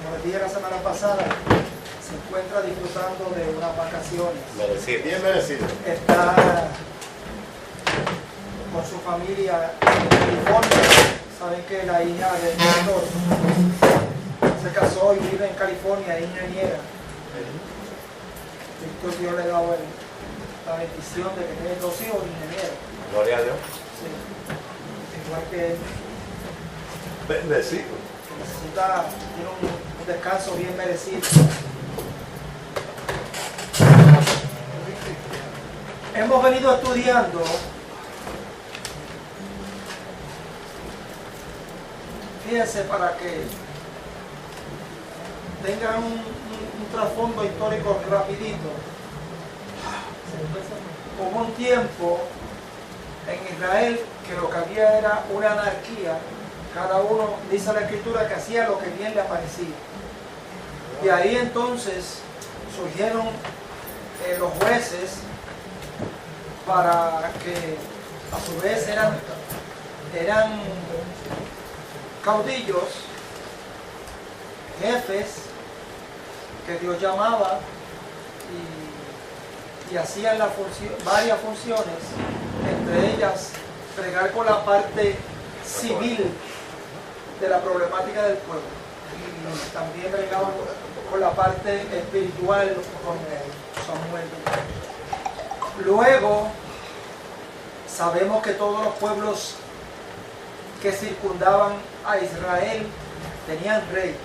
como les dije la semana pasada, se encuentra disfrutando de unas vacaciones. Merecido. Bien merecido. Está con su familia en California. Saben que la hija de Víctor se casó y vive en California, es ingeniera. Víctor Dios le ha dado la bendición de que tiene 2 hijos ingenieros. Gloria a Dios. Sí. Igual que él. Bendecido. Tiene un descanso bien merecido. Hemos venido estudiando fíjense, para que tengan un trasfondo histórico rapidito. Hubo un tiempo en Israel que lo que había era una anarquía. Cada uno, dice la Escritura, que hacía lo que bien le parecía. Y ahí entonces surgieron los jueces, para que a su vez eran caudillos, jefes que Dios llamaba y hacían varias funciones, entre ellas bregar con la parte civil de la problemática del pueblo y también bregaban con la parte espiritual con Samuel. Luego sabemos que todos los pueblos que circundaban a Israel tenían rey,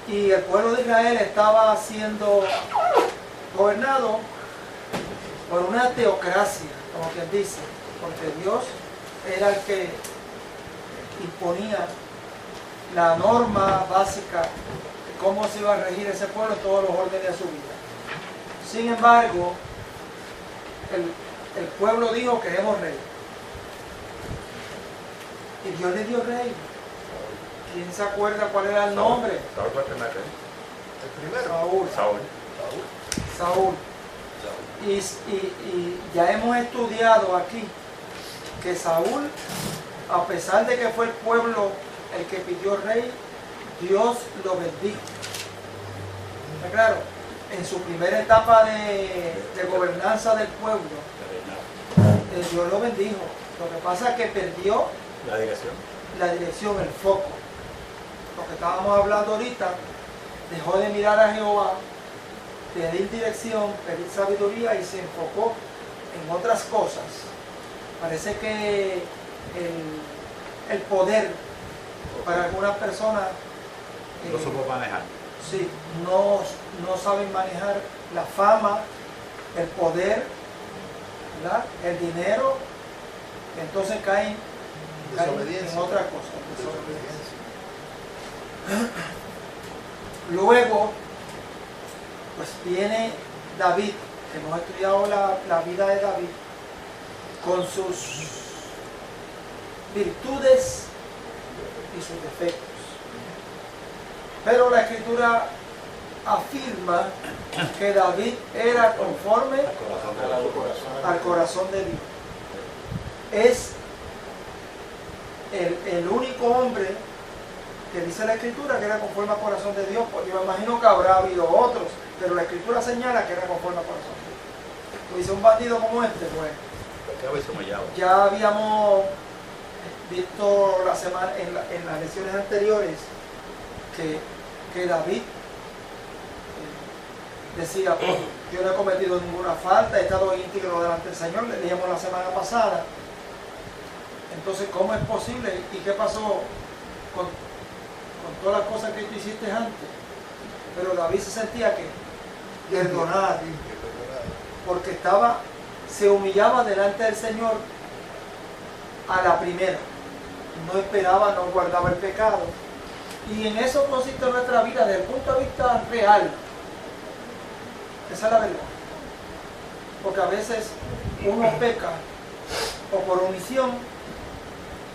y el pueblo de Israel estaba siendo gobernado por una teocracia, como quien dice, porque Dios era el que imponía la norma básica de cómo se iba a regir ese pueblo en todos los órdenes de su vida. Sin embargo, el pueblo dijo: queremos rey. Y Dios le dio rey. ¿Quién se acuerda cuál era el nombre? Saúl fue el primer rey. El primero. Saúl. Y ya hemos estudiado aquí que Saúl, a pesar de que fue el pueblo el que pidió rey, Dios lo bendijo. ¿Está claro? En su primera etapa de gobernanza del pueblo, Dios lo bendijo. Lo que pasa es que perdió la dirección, el foco. Lo que estábamos hablando ahorita, dejó de mirar a Jehová, pedir dirección, pedir sabiduría, y se enfocó en otras cosas. Parece que el poder para algunas personas no supo manejar. Sí, no saben manejar la fama, el poder, ¿verdad?, el dinero, entonces caen en otras cosas. Luego, pues viene David, que hemos estudiado la vida de David, con sus virtudes y sus defectos. Pero la Escritura afirma que David era conforme al corazón de Dios. Es el único hombre que dice la Escritura que era conforme al corazón de Dios. Porque yo me imagino que habrá habido otros, pero la Escritura señala que era conforme al corazón de Dios. Pues dice un bandido como este, pues ya habíamos visto la semana en las lecciones anteriores que David decía: yo no he cometido ninguna falta, he estado íntegro delante del Señor. Le dijimos la semana pasada. Entonces, ¿cómo es posible? ¿Y qué pasó con todas las cosas que tú hiciste antes? Pero David se sentía que perdonado, porque se humillaba delante del Señor a la primera. No esperaba, no guardaba el pecado. Y en eso consiste nuestra vida desde el punto de vista real. Esa es la verdad. Porque a veces uno peca o por omisión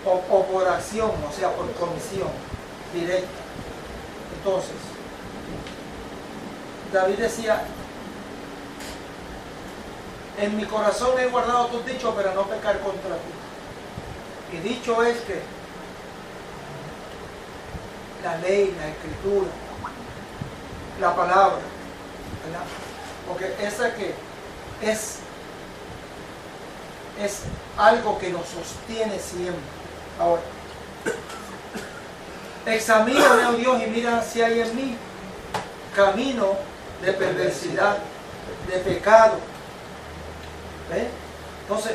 o por acción, o sea, por comisión directa. Entonces, David decía: en mi corazón he guardado tus dichos para no pecar contra ti. Y dicho es que la ley, la escritura, la palabra, ¿verdad? Porque esa que es algo que nos sostiene siempre. Ahora, examíname, oh Dios, y mira si hay en mí camino de perversidad, de pecado. ¿Ves? Entonces,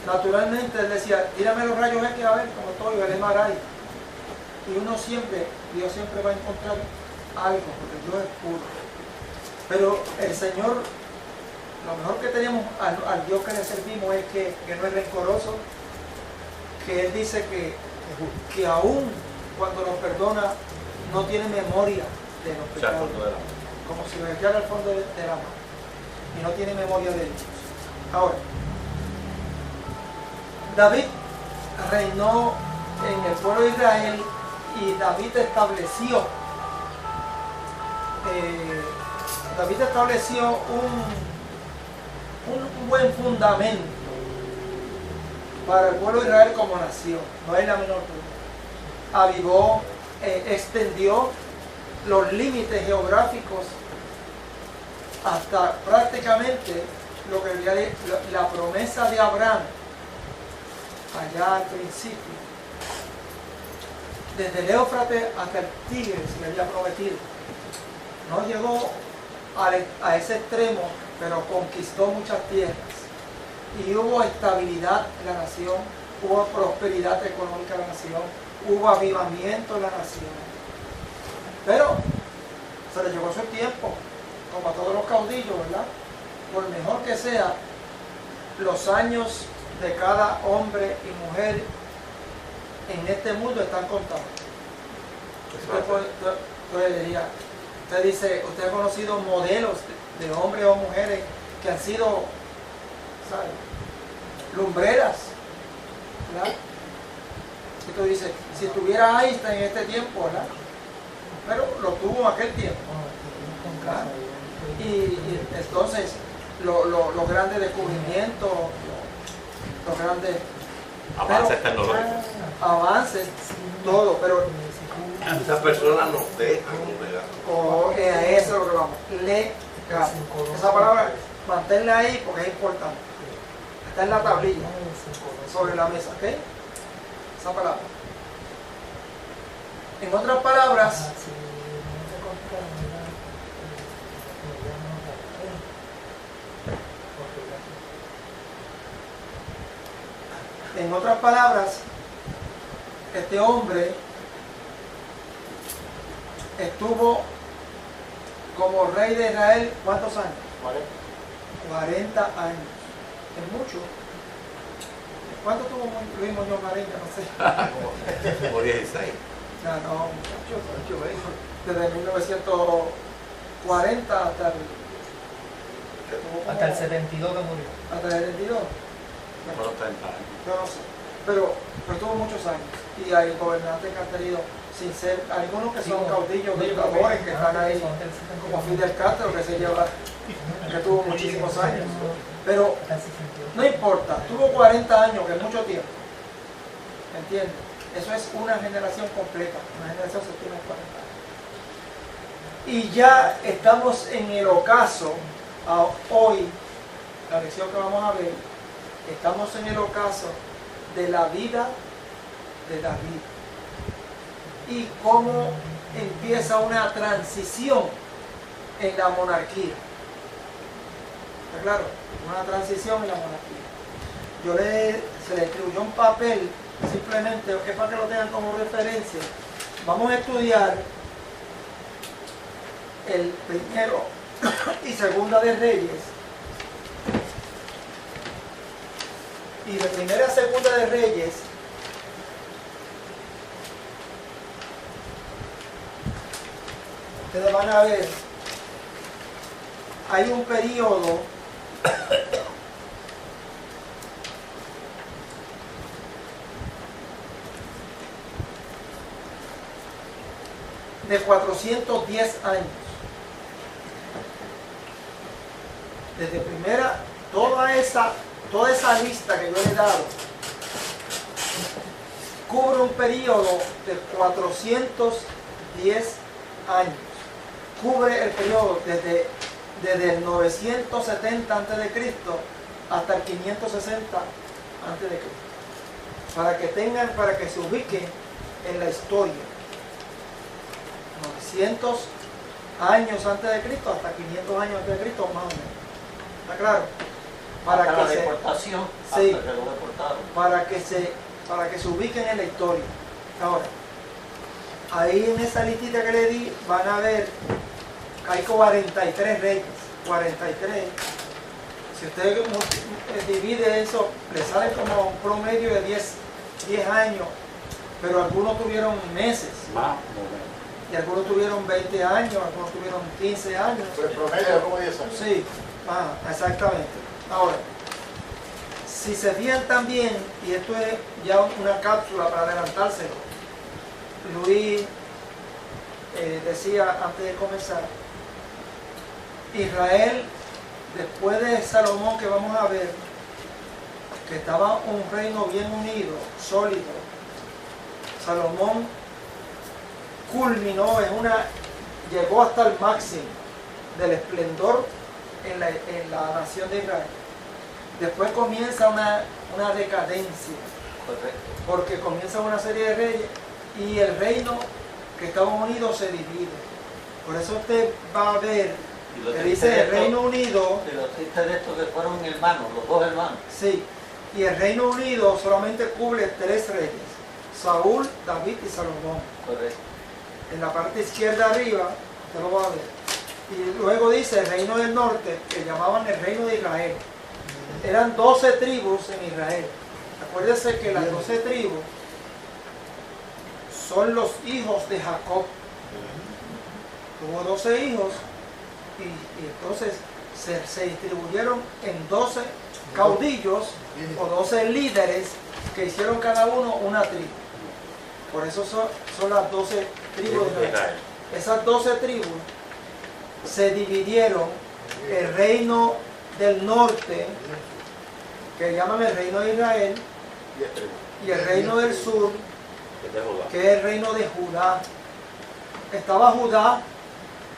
naturalmente él decía, tírame los rayos X a ver cómo estoy, veré maray. Y uno siempre, Dios siempre va a encontrar algo, porque Dios es puro. Pero el Señor, lo mejor que tenemos al Dios que le servimos es que no es rencoroso, que Él dice que aún cuando nos perdona no tiene memoria de los pecados, como si lo echara al fondo de la mano, y no tiene memoria de ellos. Ahora, David reinó en el pueblo de Israel y David estableció un buen fundamento para el pueblo de Israel como nación, no hay la menor duda. Avivó, extendió los límites geográficos hasta prácticamente lo que la promesa de Abraham allá al principio, desde el Éufrates hasta el Tigre se le había prometido. No llegó a ese extremo, pero conquistó muchas tierras y hubo estabilidad en la nación, hubo prosperidad económica en la nación, hubo avivamiento en la nación. Pero se le llevó su tiempo, como a todos los caudillos, ¿verdad? Por mejor que sea, los años de cada hombre y mujer en este mundo están contados. Usted dice, usted ha conocido modelos de hombres o mujeres que han sido, ¿sabe?, lumbreras, ¿verdad? Y tú dices, si tuviera Einstein en este tiempo, ¿verdad? Pero lo tuvo en aquel tiempo, ¿verdad? Y entonces los grandes descubrimientos, los grandes avances tecnológicos, avances, todo, pero esas personas nos dejan, eso es lo que vamos, esa palabra, manténla ahí porque es importante, está en la tablilla sobre la mesa, ¿ok? Esa palabra. En otras palabras, este hombre estuvo como rey de Israel, ¿cuántos años? 40 años. Es mucho. ¿Cuánto tuvo Luis Muñoz Marín? No sé. como 16. No, muchacho, desde 1940 hasta el 72 que murió. Hasta el 72. Fueron 30 años. Yo no sé. Pero tuvo muchos años. Y hay gobernantes que han tenido, sin ser, algunos que son caudillos, dictadores, que están ahí, como Fidel Castro, que se lleva, que tuvo muchísimos años. Pero no importa, tuvo 40 años, que es mucho tiempo. ¿Entiendes? Eso es una generación completa. Una generación se tiene 40 años. Y ya estamos en el ocaso, hoy, la lección que vamos a ver, estamos en el ocaso de la vida de David y cómo empieza una transición en la monarquía. ¿Está claro? Una transición en la monarquía. Se le escribió un papel, simplemente, es para que lo tengan como referencia. Vamos a estudiar el primero y segunda de Reyes. Y de primera a segunda de Reyes, ustedes van a ver, hay un periodo de 410 años. Desde primera, toda esa lista que yo le he dado cubre un periodo de 410 10 años. Cubre el periodo desde el 970 a.C. hasta el 560 a.C. Para que se ubiquen en la historia. 900 años antes de Cristo hasta 500 años antes de Cristo, más o menos. ¿Está claro? Hasta la deportación, sí, hasta que lo deportaron. para que se ubiquen en la historia. Ahora, ahí en esa listita que le di van a ver que hay 43 reyes. 43. Si usted divide eso, le sale como un promedio de 10 años, pero algunos tuvieron meses. Más o menos. Y algunos tuvieron 20 años, algunos tuvieron 15 años. Pero el promedio es como 10 años. Sí, exactamente. Ahora, si se fijan también, y esto es ya una cápsula para adelantárselo, Luis decía antes de comenzar, Israel, después de Salomón, que vamos a ver, que estaba un reino bien unido, sólido, Salomón culminó llegó hasta el máximo del esplendor en la nación de Israel. Después comienza una decadencia. Correcto. Porque comienza una serie de reyes y el reino que estaba unido se divide. Por eso usted va a ver que dice el Reino Unido. Y lo triste de esto que fueron hermanos, los dos hermanos. Sí, y el Reino Unido solamente cubre 3 reyes: Saúl, David y Salomón. Correcto. En la parte izquierda arriba, usted lo va a ver. Y luego dice el Reino del Norte, que llamaban el Reino de Israel. Eran 12 tribus en Israel. Acuérdese que las 12 tribus son los hijos de Jacob. Tuvo 12 hijos y entonces se distribuyeron en 12 caudillos o 12 líderes que hicieron cada uno una tribu. Por eso son las 12 tribus de Israel. Esas 12 tribus se dividieron. El reino del norte, que llaman el reino de Israel, y el reino del sur, que es el reino de Judá. Estaba Judá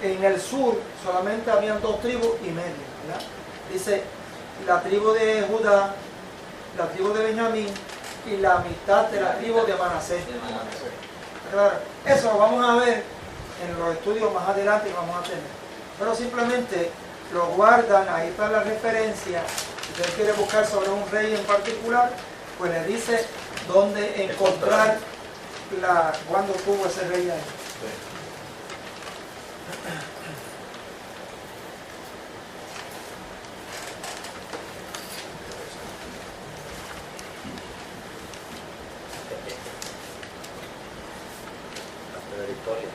en el sur, solamente habían 2 tribus y media, ¿verdad? Dice la tribu de Judá, la tribu de Benjamín y la mitad de la tribu de Manasés. Claro, eso lo vamos a ver en los estudios más adelante y vamos a tener. Pero simplemente lo guardan, ahí está la referencia. Si usted quiere buscar sobre un rey en particular, pues le dice dónde encontrar cuándo tuvo ese rey ahí. La historia.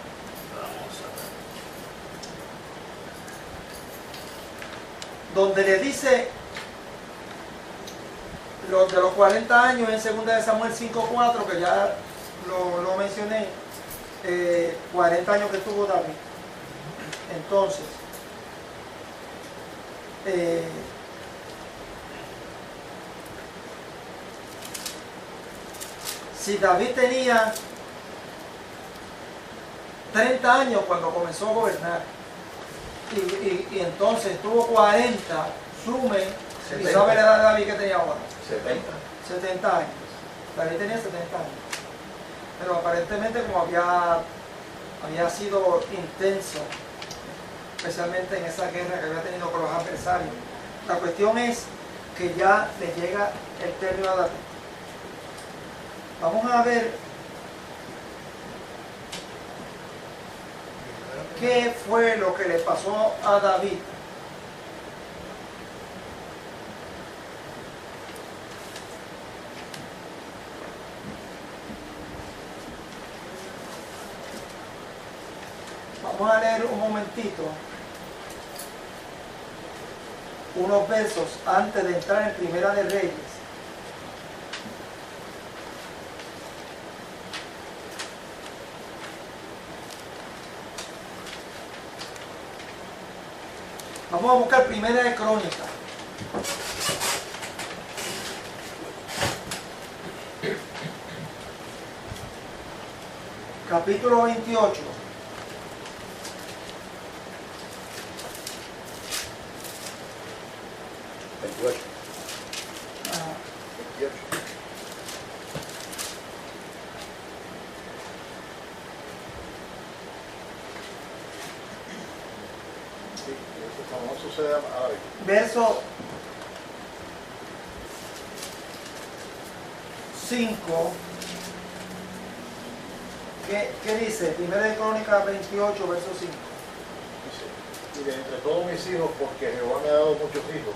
Donde le dice los de los 40 años en 2 de Samuel 5:4, que ya lo mencioné, 40 años que tuvo David. Entonces, si David tenía 30 años cuando comenzó a gobernar, y entonces tuvo 40, sume, y sabe la edad de David que tenía ahora. 70 años. David tenía 70 años. Pero aparentemente, como había sido intenso, especialmente en esa guerra que había tenido con los adversarios, la cuestión es que ya le llega el término a David. Vamos a ver qué fue lo que le pasó a David. Vamos a leer un momentito unos versos antes de entrar en Primera de Reyes. Vamos a buscar Primera de Crónicas. Capítulo 28. 28. Ajá. 28. Sí, eso no sucede ahora. Verso 5. ¿Qué dice? 1 de Crónicas 28, verso 5. Dice, y de entre todos mis hijos, porque Jehová me ha dado muchos hijos,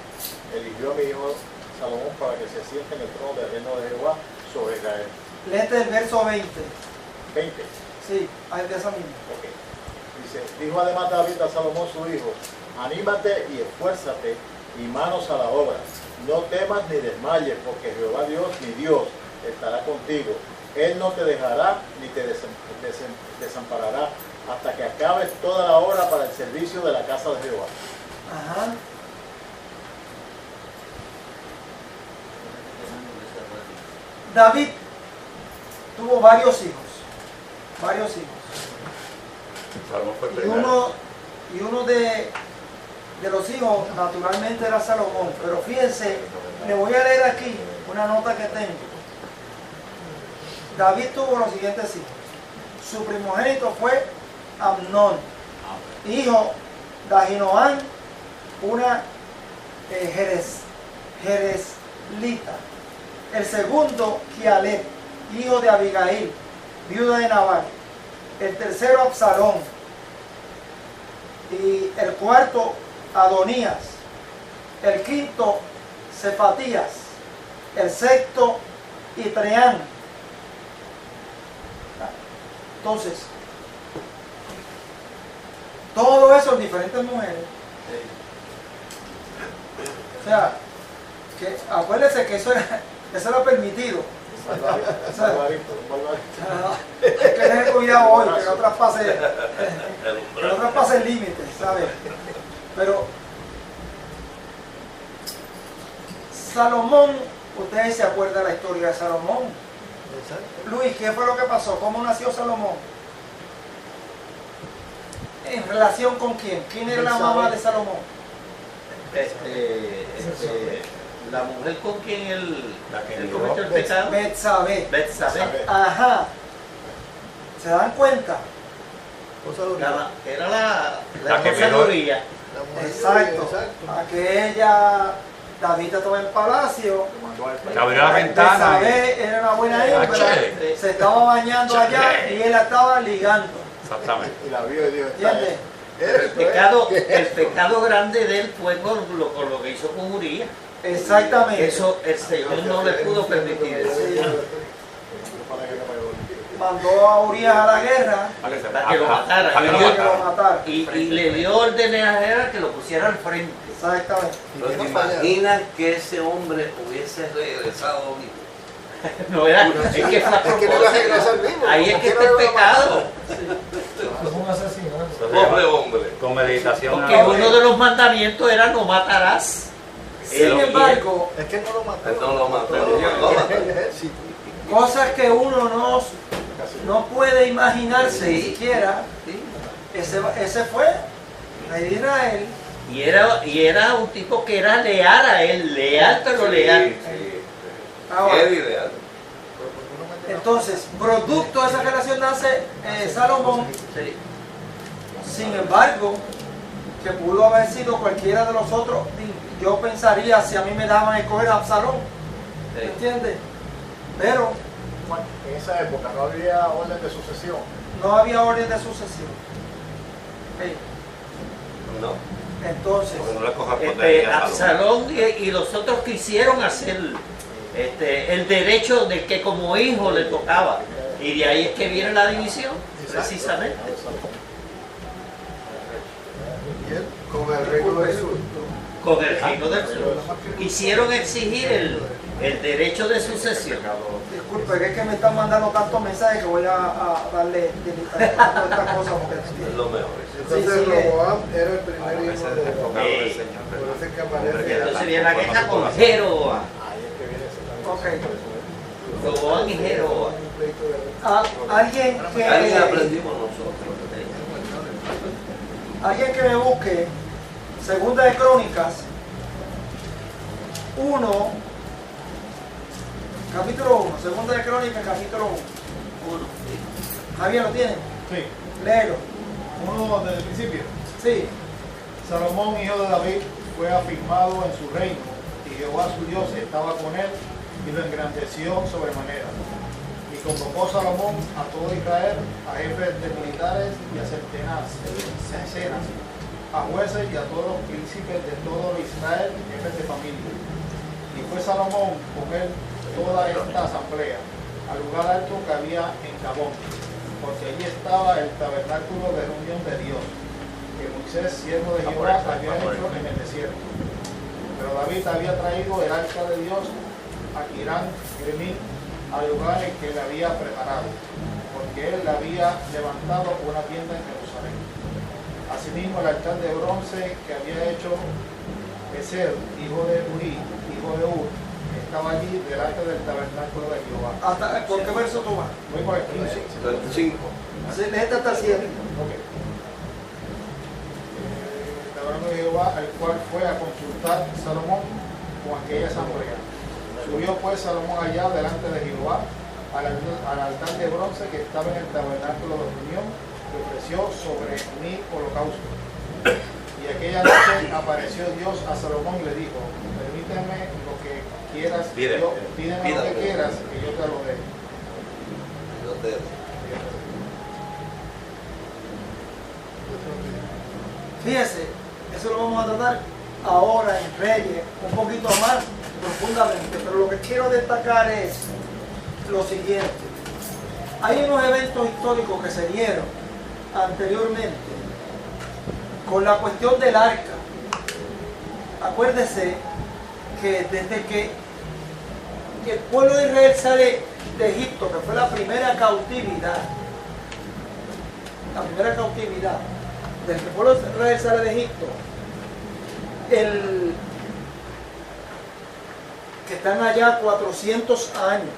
eligió a mi hijo Salomón para que se siente en el trono del reino de Jehová sobre Israel. Léete el verso 20. 20. Sí, ahí de esa misma. Ok. Dice, dijo además David a Salomón su hijo, anímate y esfuérzate y manos a la obra. No temas ni desmayes, porque Jehová Dios, mi Dios, estará contigo. Él no te dejará ni te desamparará hasta que acabes toda la obra para el servicio de la casa de Jehová. Ajá. David tuvo varios hijos. Varios hijos. Salomón fue el Y primero. uno de los hijos naturalmente era Salomón. Pero fíjense, le voy a leer aquí una nota que tengo. David tuvo los siguientes hijos. Su primogénito fue Amnón, hijo de Ahinoam, una Jerezlita. El segundo, Kialeb, hijo de Abigail, viuda de Nabal. El tercero, Absalón. Y el cuarto, Adonías. El quinto, Cefatías. El sexto, Itreán. Entonces, todo eso en diferentes mujeres. O sea, que acuérdense que eso era permitido. Un barbarito, un barbarito. Hay que tener cuidado hoy, que no traspase el límite, ¿sabes? Pero Salomón, ustedes se acuerdan la historia de Salomón. Luis, ¿qué fue lo que pasó? ¿Cómo nació Salomón? ¿En relación con quién? ¿Quién era la mamá de Salomón? La mujer con quien él violó. cometió el pecado. Betsabé. Betsabé. Ajá. ¿Se dan cuenta? Era la La que esposa de violó. Uría. Exacto. Aquella, David estaba en el palacio. Se abrió la ventana. Betsabé era una buena hembra. Che. Se estaba bañando allá y él la estaba ligando. Exactamente. Y la vio y dijo, ¿Entiendes? El pecado grande de él fue con lo que hizo con Uría. Exactamente. Eso el Señor no le pudo permitir. Sí. Mandó a Urías a la guerra Para que se Para que lo matara. para que lo para que lo matara. matara. Y le dio órdenes a Jera que lo pusiera al frente. Exactamente. ¿No te imaginas que ese hombre hubiese regresado vivo? No era, es que fue a Es que no iba a regresar propósito. vivo. Ahí es que está el pecado. Es un asesino. Pobre hombre. Con meditación. Porque uno de los mandamientos era no matarás. Sin embargo, es que no lo mató. Él no lo mató. Dios lo mató. cosas que uno no puede imaginarse ni siquiera, Sí. ese fue rey de Israel. Y era un tipo que era leal a él, leal pero leal. Ahora, Qué ideal. entonces, producto de esa relación nace Salomón. Sí. Sin embargo, que pudo haber sido cualquiera de los otros, yo pensaría, si a mí me daban a escoger a Absalón, Sí. ¿entiendes? Pero En esa época no había orden de sucesión. no había orden de sucesión. Ey, No. entonces, Porque no le correspondía a Salomón. Absalón y los otros quisieron hacer el derecho de que como hijo le tocaba. Y de ahí es que viene la división, precisamente. Y él con el reino del sur. Con el reino del sur. Quisieron exigir el derecho de sucesión. disculpe, es que me están mandando tantos mensajes que voy a darle a otra cosa. Es lo mejor. Sí, Entonces sí, Roboam era el primer hijo de Sí. Por eso es que aparece. Entonces viene la queja con Jeroboam. Ahí es que viene ese Ok. Roboam y Jeroboam. Alguien Alguien que, aprendimos nosotros. alguien que me busque Segunda de Crónicas 1, capítulo 1, segunda de Crónicas, capítulo 1. Javier, ¿lo tiene? Sí. Léelo. Uno desde el principio. Sí. Salomón, hijo de David, fue afirmado en su reino, y Jehová su Dios estaba con él y lo engrandeció sobremanera. Y convocó Salomón a todo Israel, a jefes de militares y a centenas, a jueces y a todos los príncipes de todo Israel, jefes de familia. Y fue Salomón con él toda esta asamblea, al lugar alto que había en Gabón, porque allí estaba el tabernáculo de reunión de Dios, que Moisés, siervo de Jehová, había hecho en el desierto. Pero David había traído el arca de Dios a Kirán Jearim, al lugar en que le había preparado, porque él le había levantado una tienda en Jerusalén. Asimismo, el altar de bronce que había hecho Ezer, hijo de Uri, hijo de Ur, estaba allí delante del tabernáculo de Jehová. ¿Por qué verso tú vas? Voy por el 15. 5. Léete hasta el 7. Ok. El tabernáculo de Jehová, el cual fue a consultar Salomón con aquella asamblea. Subió pues Salomón allá delante de Jehová al altar de bronce que estaba en el tabernáculo de reunión, que ofreció sobre 1000 holocaustos. Y aquella noche apareció Dios a Salomón y le dijo: permíteme lo que quieras, Pídeme lo que quieras, que yo te lo dé. Yo te Fíjese, eso lo vamos a tratar ahora en Reyes, un poquito más profundamente, pero lo que quiero destacar es lo siguiente. Hay unos eventos históricos que se dieron anteriormente con la cuestión del arca. Acuérdese que desde que el pueblo de Israel sale de Egipto, que fue la primera cautividad, desde que el pueblo de Israel sale de Egipto, que están allá 400 años.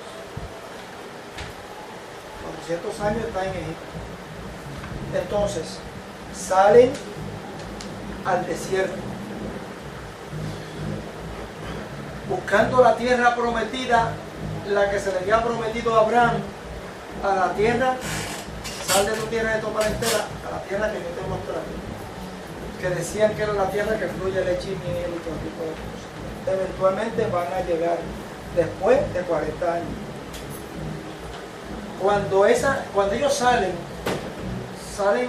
400 años están en Egipto. Entonces, salen al desierto, buscando la tierra prometida, la que se le había prometido a Abraham, a la tierra, sal de tu tierra de tu parentela, a la tierra que yo te mostraré, que decían que era la tierra que fluye leche y miel y todo tipo de cosas. Eventualmente van a llegar después de 40 años. Cuando ellos salen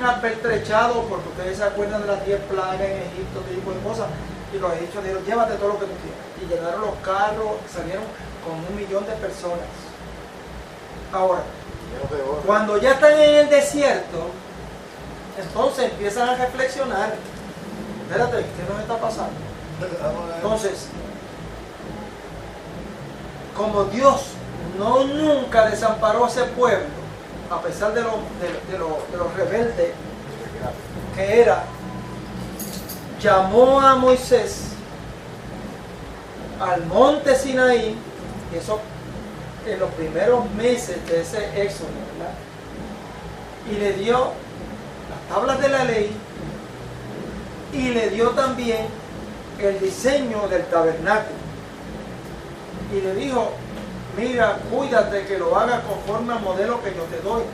apertrechados, porque ustedes se acuerdan de las 10 plagas en Egipto, este tipo de cosas, y los egipcios dijeron: llévate todo lo que tú quieras. Y llegaron los carros, salieron con 1 millón de personas. Ahora, cuando ya están en el desierto, entonces empiezan a reflexionar: espérate, ¿qué nos está pasando? Entonces, como Dios nunca desamparó a ese pueblo, a pesar de los rebeldes que era, llamó a Moisés al monte Sinaí, y eso en los primeros meses de ese éxodo, ¿verdad? Y le dio las tablas de la ley y le dio también el diseño del tabernáculo. Y le dijo: mira, cuídate que lo hagas conforme al modelo que yo te doy.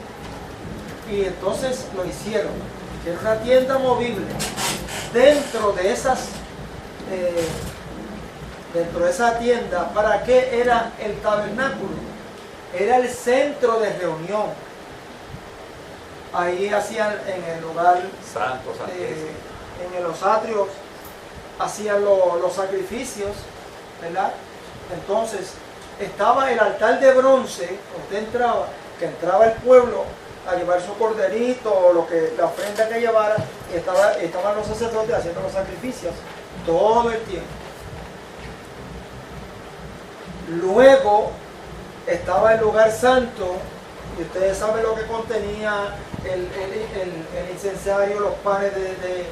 Y entonces lo hicieron, que era una tienda movible. Dentro de esa tienda, ¿para qué era el tabernáculo? Era el centro de reunión. Ahí hacían, en el lugar Santo, santísimo. en los atrios, hacían los sacrificios, ¿verdad? Entonces estaba el altar de bronce. Usted entraba, que entraba el pueblo a llevar su corderito o la ofrenda que llevara, y estaban los sacerdotes haciendo los sacrificios todo el tiempo. Luego estaba el lugar santo, y ustedes saben lo que contenía el incensario, los panes de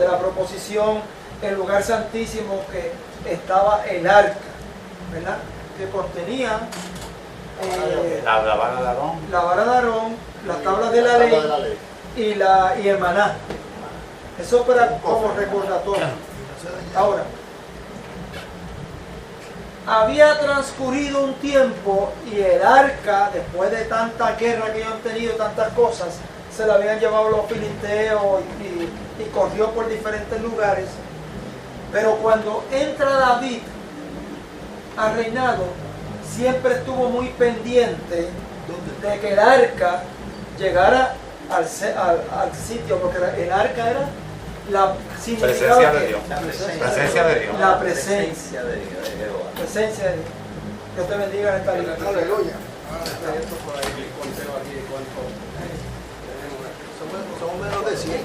la proposición, el lugar santísimo, que estaba el arca, ¿verdad? Que contenía La vara de Aarón. la vara de Aarón, las tablas de la ley y el maná. Eso para como recordatorio. Ahora, había transcurrido un tiempo y el arca, después de tanta guerra que ellos han tenido, tantas cosas, se la habían llevado los filisteos y corrió por diferentes lugares. Pero cuando entra David al reinado, siempre estuvo muy pendiente de que el arca llegara al sitio, porque el arca era la Presencia de Dios. La Presencia de Dios. La presencia de Dios, de Jehová. Presencia de Dios. Dios te bendiga en esta vida. Aleluya. Somos menos de 100. 6,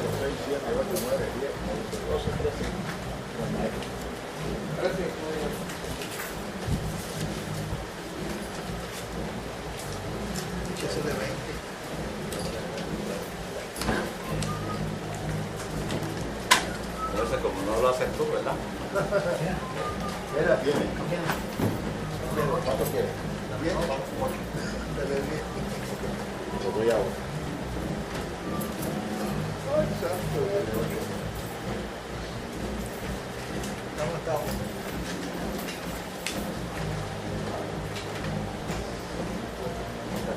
7, 8, 9, 10, 11, 12, 13. Eso de 20. Entonces, como no lo haces tú, ¿verdad? Mira, tiene. ¿Cuánto quieres? Bien. Dale bien. Yo doy agua. Ay, santo Dios. Estamos.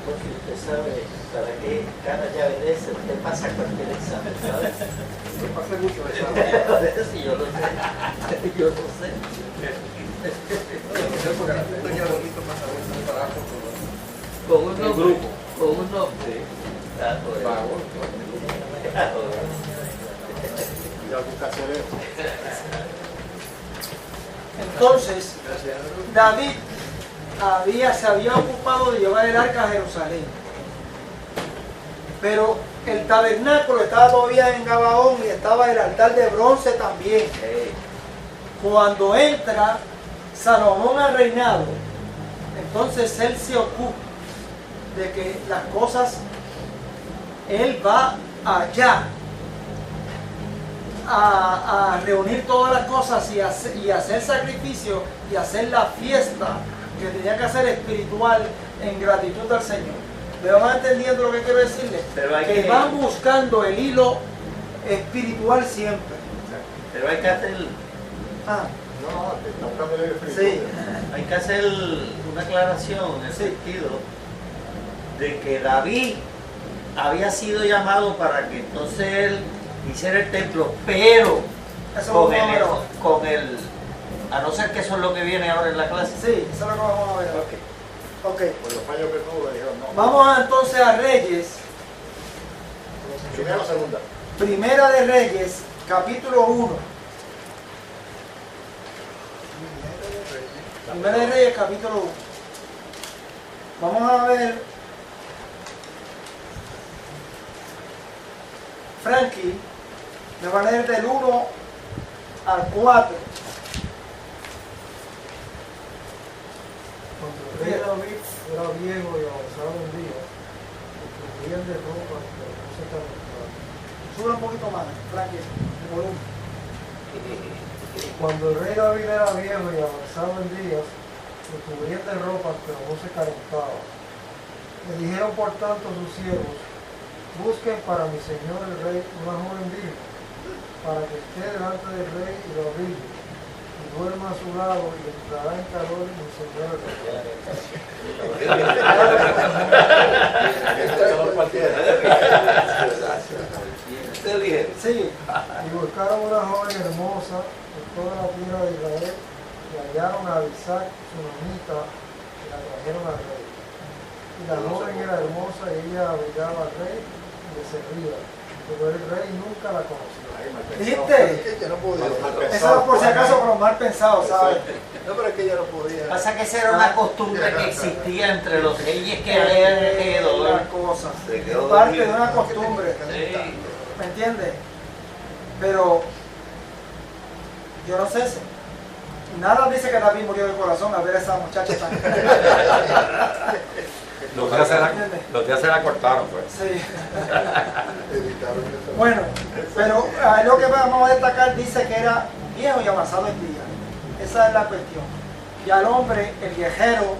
Porque usted sabe para qué cada llave de ese usted pasa cualquier examen, ¿sabes? Me pasa mucho eso. Sí, yo lo sé. Yo lo sé. Con un nombre. Con un nombre. Ya busca hacer eso. Entonces, David se había ocupado de llevar el arca a Jerusalén. Pero el tabernáculo estaba todavía en Gabaón y estaba el altar de bronce también. Cuando entra Salomón al reinado, entonces él se ocupa de que las cosas, él va allá a reunir todas las cosas y hacer sacrificio y hacer la fiesta que tenía que hacer espiritual en gratitud al Señor. ¿Me van entendiendo lo que quiero decirles? Pero hay que que- van buscando el hilo espiritual siempre. Pero hay que hacer, Ah, No, te está buscando el espíritu. sí, hay que hacer una aclaración en el Sí. sentido de que David había sido llamado para que entonces él hiciera el templo, pero eso lo con vamos a ver el, ahora. con el, a no ser que eso es lo que viene ahora en la clase. Sí, eso es lo que vamos a ver ahora. Ok. Por los fallos que tuvo, le dijeron no. Vamos entonces a Reyes, Primera o segunda. Primera de Reyes, capítulo 1. Primera de Reyes, capítulo 1. Vamos a ver, Frankie me va a leer del 1 al 4. Cuando el rey David era viejo y avanzado en día, cubrían de ropa, pero no se calentaban. Sube un poquito más, Frankie, el volumen. Cuando el rey David era viejo y avanzado en días, lo cubrían de ropa, pero no se calentaba. Le dijeron por tanto sus siervos, busquen para mi señor el rey una joven virgen, para que esté delante del rey y lo abrigue, y duerma a su lado y entrará en calor mi señor el rey. Esta no cualquiera. Sí, Y buscaron una joven hermosa en toda la tierra de Israel y hallaron a Isaac, su mamita, y la trajeron al rey. Y la joven era hermosa y ella abrigaba al rey y le servía, pero el rey nunca la conoció. ¿viste? Es que ella no podía. Eso era por si acaso, pero mal pensado, ¿sabes? No, pero es que ella no podía. Pasa que esa era una costumbre que existía entre los reyes que había alrededor. Las cosas. Se Es quedó parte dormido. de una costumbre, Sí. ¿me entiendes? Pero yo no sé si nada dice que David murió de corazón al ver a esa muchacha tan... Los días se la cortaron, pues. Sí. Evitaron eso. Bueno, pero lo que vamos a destacar dice que era viejo y avanzado en día. Esa es la cuestión. Y al hombre, el viajero,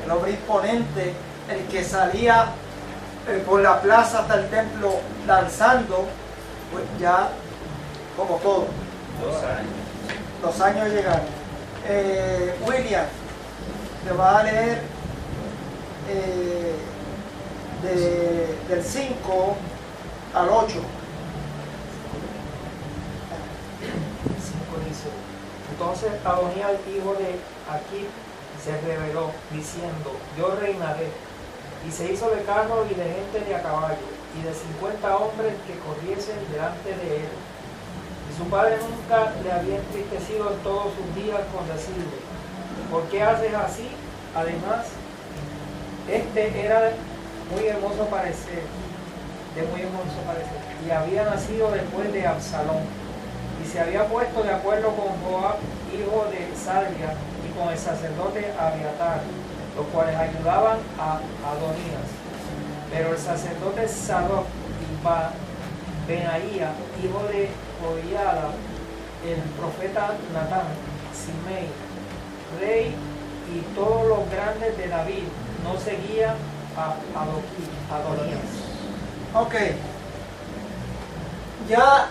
el hombre imponente, el que salía por la plaza hasta el templo danzando, pues ya como todo. Los años llegaron. William, te va a leer del 5 al 8. 5 dice: Entonces Adonías, hijo de Aquib, se rebeló, diciendo: Yo reinaré. Y se hizo de carro y de gente de a caballo, y de 50 hombres que corriesen delante de él. Y su padre nunca le había entristecido en todos sus días con decirle: ¿por qué haces así? Además, este era muy hermoso parecer, y había nacido después de Absalón, y se había puesto de acuerdo con Joab, hijo de Sarvia, y con el sacerdote Abiatar, los cuales ayudaban a Adonías. Pero el sacerdote Sadoc y Benaía, hijo de Joiada, el profeta Natán, Simei, rey, y todos los grandes de David no seguían a Adonías. Ok. Ya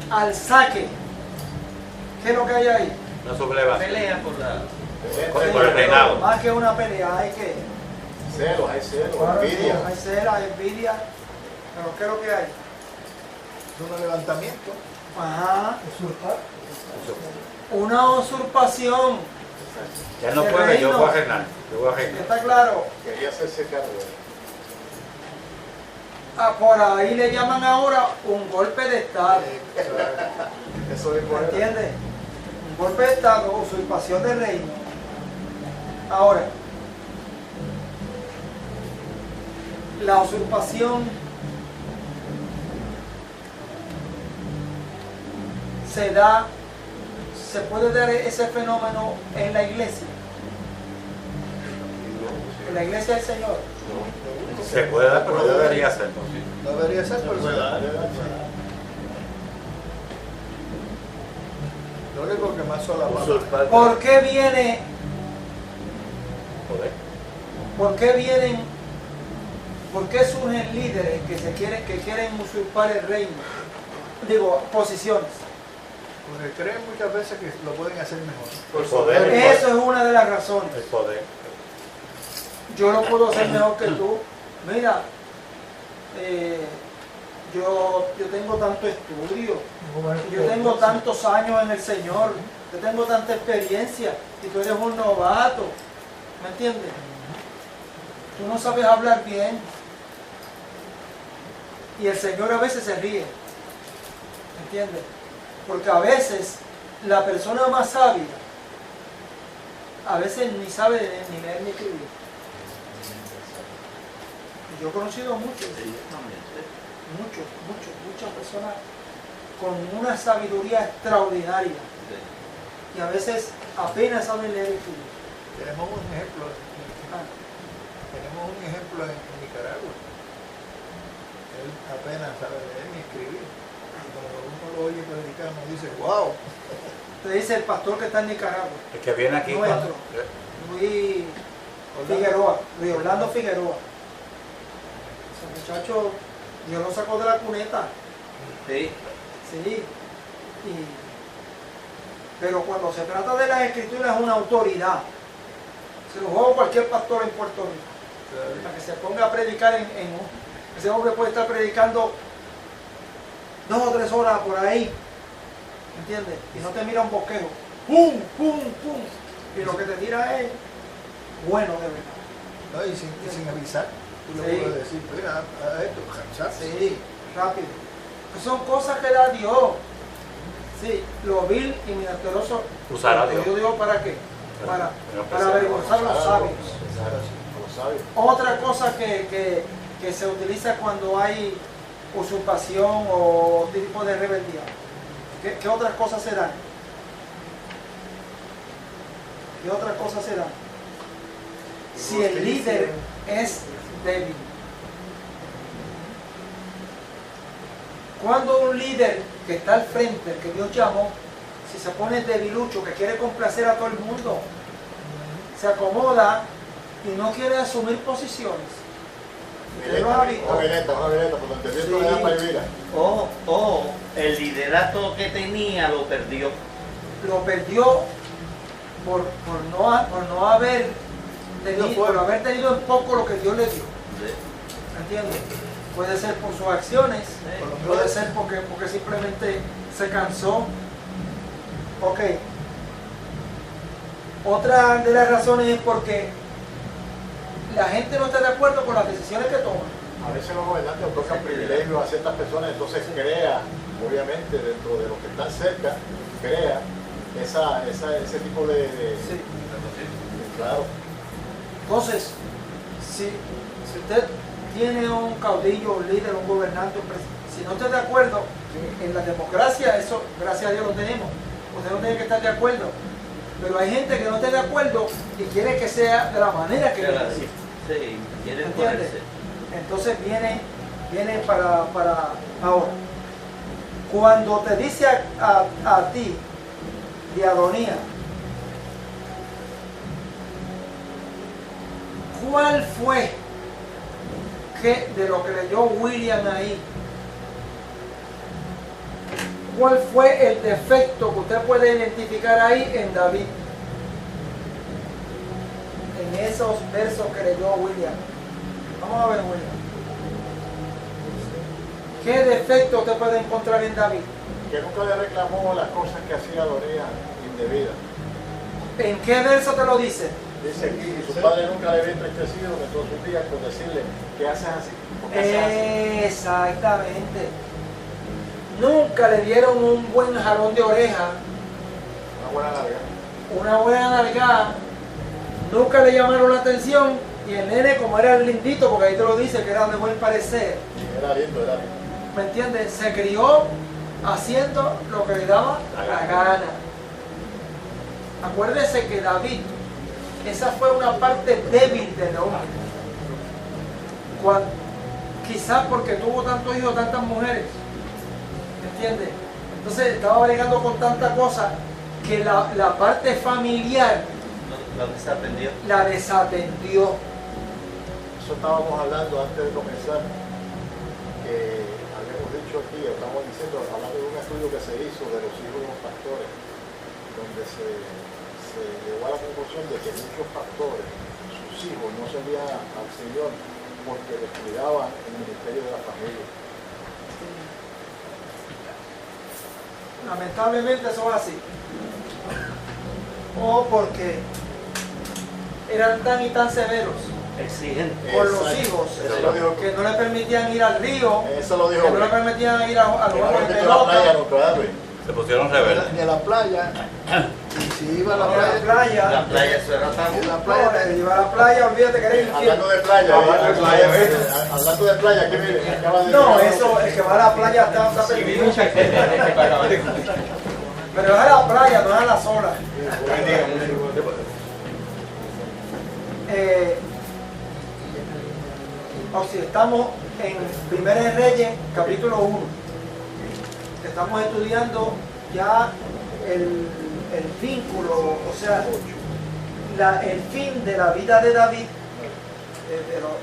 al saque, ¿qué es lo que hay ahí? Una sublevación. Pelea por la... Por el reinado. Más que una pelea, hay que... Celos, hay celos, envidia. Hay cera, envidia. Pero ¿qué es lo que hay? Un levantamiento. Ajá. Usurpar. Una usurpación. Ya no de puede, yo reino. voy a reinar. Yo voy a reinar. ¿Está claro? Quería hacerse cargo. Por ahí le llaman ahora un golpe de Estado. Eso es ¿Me por entiendes? Un golpe de Estado, usurpación de reino. Ahora, la usurpación se puede dar ese fenómeno en la iglesia. En la iglesia del Señor. Se puede dar, pero no debería ser. No debería ser, pero se da. Lo único que más sola Usurpar. ¿Por qué viene? Joder. ¿Por qué vienen? ¿Por qué surgen líderes que quieren usurpar el reino? Digo, posiciones. Porque creen muchas veces que lo pueden hacer mejor. El poder. Eso es una de las razones. El poder. Yo lo puedo hacer mejor que tú. Mira, yo tengo tanto estudio, yo tengo tantos años en el Señor, yo tengo tanta experiencia y tú eres un novato. ¿Me entiendes? Tú no sabes hablar bien. Y el Señor a veces se ríe. ¿Me entiendes? Porque a veces la persona más sabia, a veces ni sabe ni leer ni escribir. Y yo he conocido muchas personas con una sabiduría extraordinaria. Y a veces apenas saben leer y escribir. Tenemos un ejemplo. Ah, Tenemos un ejemplo en Nicaragua. Él apenas sabe leer ni escribir. Y cuando uno lo oye predicar, uno dice, wow. te dice el pastor que está en Nicaragua, El que viene aquí. Nuestro. Luis Figueroa, Luis Orlando Figueroa. Ese muchacho, Dios lo sacó de la cuneta. Sí. Sí. Pero cuando se trata de las escrituras es una autoridad. Se lo juego cualquier pastor en Puerto Rico. Para que se ponga a predicar ese hombre puede estar predicando 2 o 3 horas por ahí. ¿Me entiendes? Y no te mira un bosquejo. ¡Pum! ¡Pum! ¡Pum! Y lo que te tira es bueno de verdad. ¿No? Y sin avisar, tú le Sí. puedes decir, mira, haz esto, cansarse. Sí, rápido. Que son cosas que da Dios. Sí, lo vil y menesteroso. Usar a Dios. Yo digo, ¿para qué? Para avergonzar a los sabios. Los sabios. Otra cosa que se utiliza cuando hay usurpación o tipo de rebeldía. ¿Qué otras cosas se dan? ¿Qué otras cosas se dan? Si el líder es débil. Cuando un líder que está al frente, el que Dios llamó, si se pone debilucho, que quiere complacer a todo el mundo, se acomoda y no quiere asumir posiciones. Usted lo ha visto. Una vileta, por lo entendido no le da para vivir. O el liderato que tenía lo perdió. lo perdió por no haber tenido en poco lo que Dios le dio. ¿Entiendes? Puede ser por sus acciones, puede ser porque simplemente se cansó. Ok. Otra de las razones es porque la gente no está de acuerdo con las decisiones que toman. A veces los gobernantes otorgan privilegios a ciertas personas, entonces crea, obviamente, dentro de los que están cerca, crea ese tipo de Sí. claro. Entonces, si usted tiene un caudillo, un líder, un gobernante, si no está de acuerdo, en la democracia, eso gracias a Dios lo tenemos, usted no tiene que estar de acuerdo, pero hay gente que no está de acuerdo y quiere que sea de la manera que quiere. Sí, quieren ¿Entiendes? ponerse. Entonces viene para ahora. Cuando te dice a ti, de Adonía, ¿cuál fue de lo que leyó William ahí? ¿Cuál fue el defecto que usted puede identificar ahí en David? En esos versos que leyó William. Vamos a ver, William. ¿Qué defecto usted puede encontrar en David? Que nunca le reclamó las cosas que hacía Adonía indebidas. ¿En qué verso te lo dice? Dice aquí, su padre nunca le había entristecido en todos sus días por decirle, ¿qué haces así? ¿Por qué haces así? Exactamente. Nunca le dieron un buen jalón de oreja, Una buena larga. una buena nalgada, nunca le llamaron la atención y el nene, como era el lindito, porque ahí te lo dice que era de buen parecer, Era lindo, era lindo. ¿me entiendes? Se crió haciendo lo que le daba la gana. Acuérdese que David, esa fue una parte débil del hombre. Quizás porque tuvo tantos hijos, tantas mujeres. ¿Entiendes? Entonces estaba bregando con tanta cosa que la parte familiar la desatendió. Eso estábamos hablando antes de comenzar, que habíamos dicho aquí, estamos diciendo, hablando de un estudio que se hizo de los hijos de los pastores, donde se llegó a la conclusión de que muchos pastores, sus hijos no servían al Señor porque descuidaban el ministerio de la familia. Lamentablemente eso es así. O porque eran tan y tan severos Exigente. con los Exacto. hijos Eso lo dijo, que no le permitían ir al río, eso lo dijo que no le Rick. permitían ir a los Que no juegos de le la playa pelota, nunca, ¿verdad, Rick? Se pusieron rebeldes. Ni a la playa. Y si iba a la a la playa, playa. La playa eso era tabú. en la No, playa, le iba a la playa, olvídate que era infierno. Hablando de playa, hablando de playa, ¿qué viene? Acaba de No, eso, el que va a la playa está perdido. Pero es a la playa, no es a la sola. O si estamos en Primera de Reyes, capítulo 1. Estamos estudiando ya el vínculo, o sea, el fin de la vida de David,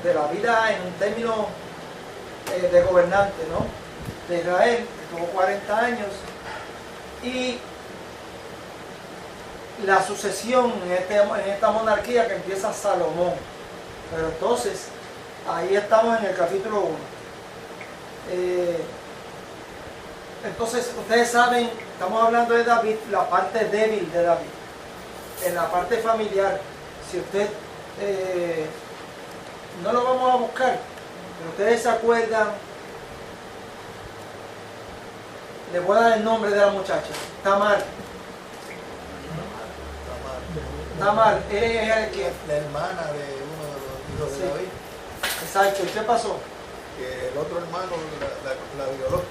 de la vida en un término de gobernante, ¿no? De Israel, que tuvo 40 años, y la sucesión en esta monarquía que empieza Salomón. Pero entonces, ahí estamos en el capítulo 1. Entonces, ustedes saben, estamos hablando de David, la parte débil de David. En la parte familiar, si usted, no lo vamos a buscar, pero ustedes se acuerdan, le voy a dar el nombre de la muchacha, Tamar. Tamar, ella es quien. la hermana de uno de los hijos de Sí. David, Exacto, ¿y qué pasó? que el otro hermano la violó.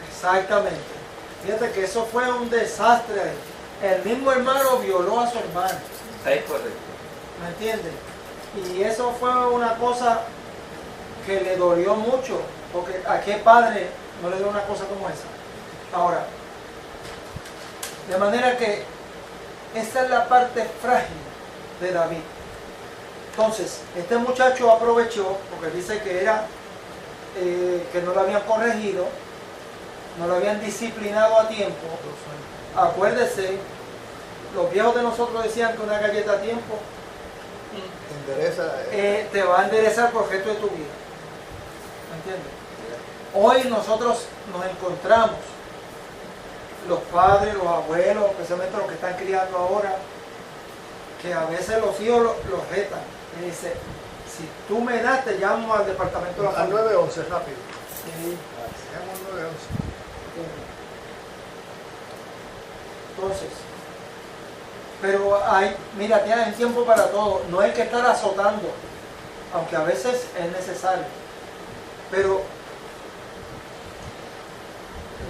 Exactamente. Fíjate que eso fue un desastre ahí. El mismo hermano violó a su hermano, Es correcto. ¿me entiendes? Y eso fue una cosa que le dolió mucho, porque a qué padre no le dio una cosa como esa. Ahora, de manera que esa es la parte frágil de David. Entonces, este muchacho aprovechó, porque dice que era que no lo habían corregido, no lo habían disciplinado a tiempo. Acuérdese los viejos de nosotros decían que una galleta a tiempo Endereza. te va a enderezar por el resto de tu vida. ¿Me entiendes? Hoy nosotros nos encontramos, los padres, los abuelos, especialmente los que están criando ahora, que a veces los hijos los retan. Y dice, si tú me das, te llamo al departamento de la Al familia. 911, rápido. Sí. Llamo al 911. Entonces, pero mira, tienes tiempo para todo. No hay que estar azotando, aunque a veces es necesario. Pero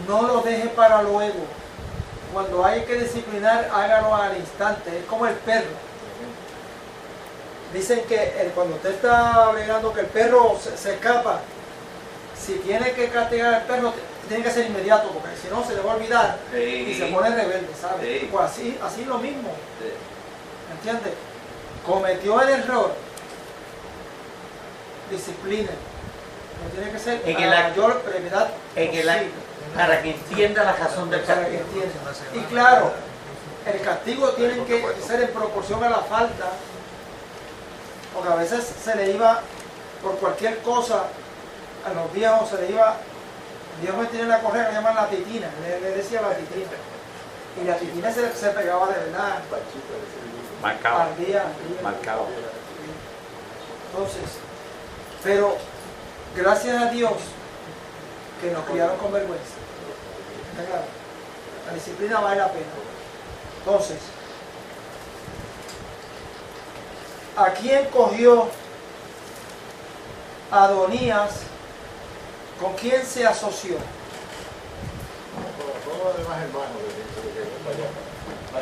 no lo deje para luego. Cuando hay que disciplinar, hágalo al instante. Es como el perro. Dicen que cuando usted está alegando que el perro se escapa, si tiene que castigar al perro, tiene que ser inmediato, porque si no se le va a olvidar y se pone rebelde, ¿sabes? Sí. Pues así lo mismo, ¿entiendes? Cometió el error, disciplina. No tiene que ser En a el la acto. mayor brevedad En el posible, para que entienda la razón del para que castigo. entienda. Y claro, el castigo tiene que ser en proporción a la falta, porque a veces se le iba por cualquier cosa, a los viejos se le iba, Dios me tiene la correa que llaman la titina, le decía la titina, y la titina se pegaba de verdad, Marcado. al día. Marcado. Entonces, pero gracias a Dios que nos criaron con vergüenza. ¿Está claro? La disciplina vale la pena. Entonces, ¿a quién cogió Adonías? ¿Con quién se asoció? Todos los demás hermanos de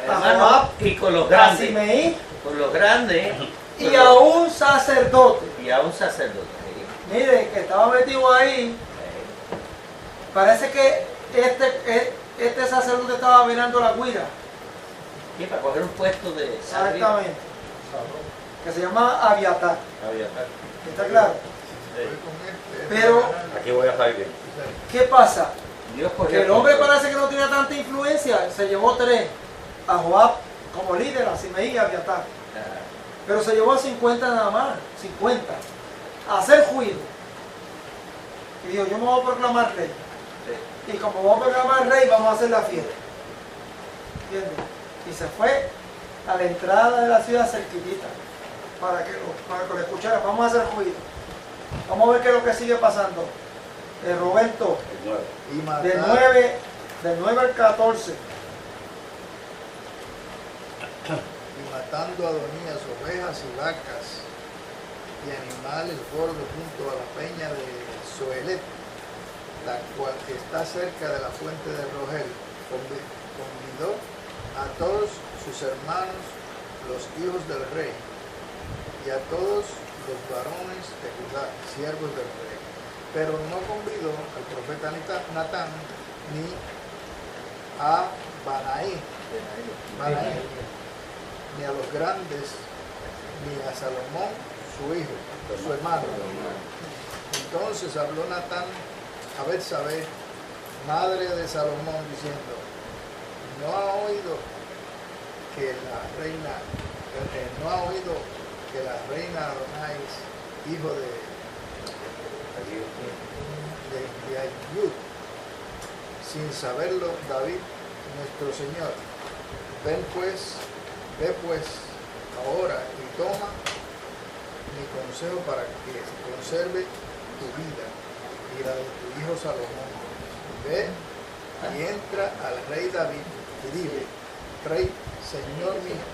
Hermano, y con los A grandes. Simeí Con los grandes. y a un sacerdote. Y a un sacerdote. Mire, que estaba metido ahí. Parece que este sacerdote estaba mirando la guira. Y para coger un puesto de Exactamente. Que se llama Abiatar. Abiatar. ¿Está claro? Sí. Pero, Aquí voy a salir bien. ¿qué pasa? Dios cogió Que el hombre control. parece que no tenía tanta influencia. Se llevó 3. A Joab como líder, a Simeí y a Abiatar. Ah, Pero se llevó a 50 nada más. 50. A hacer juicio. Y dijo, yo me voy a proclamar rey. sí. Y como voy a proclamar rey, vamos a hacer la fiesta. ¿Entiendes? Y se fue a la entrada de la ciudad cerquitita para que lo escucharan. Vamos a hacer juicio. Vamos a ver qué es lo que sigue pasando. Roberto, El 9. Y del 9 al 14. matando a Adonías ovejas y vacas y animales gordos junto a la peña de Zoelet, la cual está cerca de la fuente de Rogel, convidó a todos sus hermanos, los hijos del rey, y a todos los varones de Judá, siervos del rey. Pero no convidó al profeta Natán ni a Banaí, ni a los grandes, ni a Salomón, su hijo, su hermano. Entonces habló Natán a Betsabé, madre de Salomón, diciendo: ¿No ha oído que la reina Adonais, hijo de Ayud, sin saberlo David, nuestro Señor? Ve pues ahora y toma mi consejo para que conserve tu vida y la de tu hijo Salomón. Ve y entra al rey David y dile: Rey, Señor mío,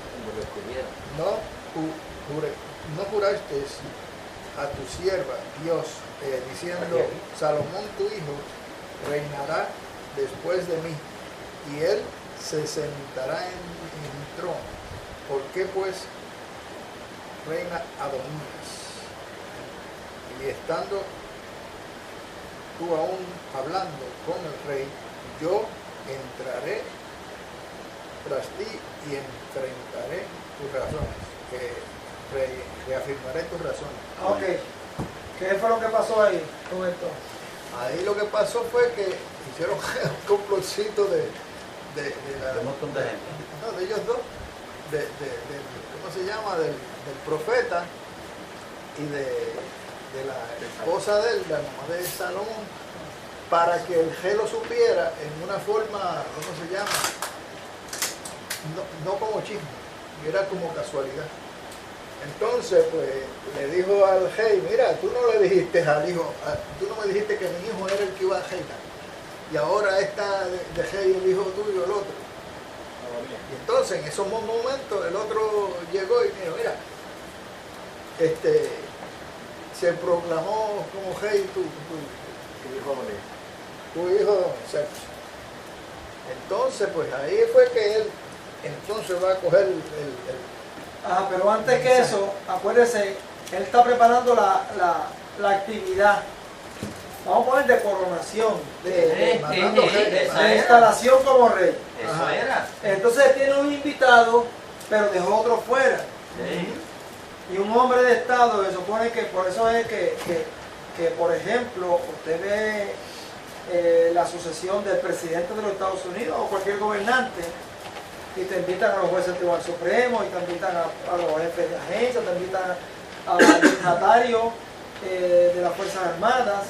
no juraste a tu sierva Dios, diciendo: Salomón tu hijo reinará después de mí, y él se sentará en mi trono. ¿Por qué pues reina Adonías? Y estando tú aún hablando con el rey, yo entraré tras ti y enfrentaré tus razones, reafirmaré tus razones. Ok. ¿Qué fue lo que pasó ahí, Roberto? Ahí lo que pasó fue que hicieron un complotcito de Un montón de gente. no, de ellos dos, ¿cómo se llama? Del profeta y de la esposa de él, la mamá de Salomón, para que el rey lo supiera en una forma, ¿cómo se llama? No como chisme, era como casualidad. Entonces, pues, le dijo al rey, mira, tú no le dijiste al hijo, tú no me dijiste que mi hijo era el que iba a reinar. Y ahora está de rey el hijo tuyo, el otro. Y entonces, en esos momentos, el otro llegó y me dijo, mira, se proclamó como rey tu hijo Sexo. Entonces, pues, ahí fue que él entonces va a coger Pero antes que eso, acuérdese, él está preparando la actividad, vamos a poner de coronación, de instalación como rey. Eso era. Entonces tiene un invitado, pero dejó otro fuera. Sí. Y un hombre de Estado, se supone que por eso es que por ejemplo, usted ve la sucesión del presidente de los Estados Unidos o cualquier gobernante, y te invitan a los jueces del Tribunal Supremo, y te invitan a los jefes de agencia, te invitan a los dignatarios de las Fuerzas Armadas,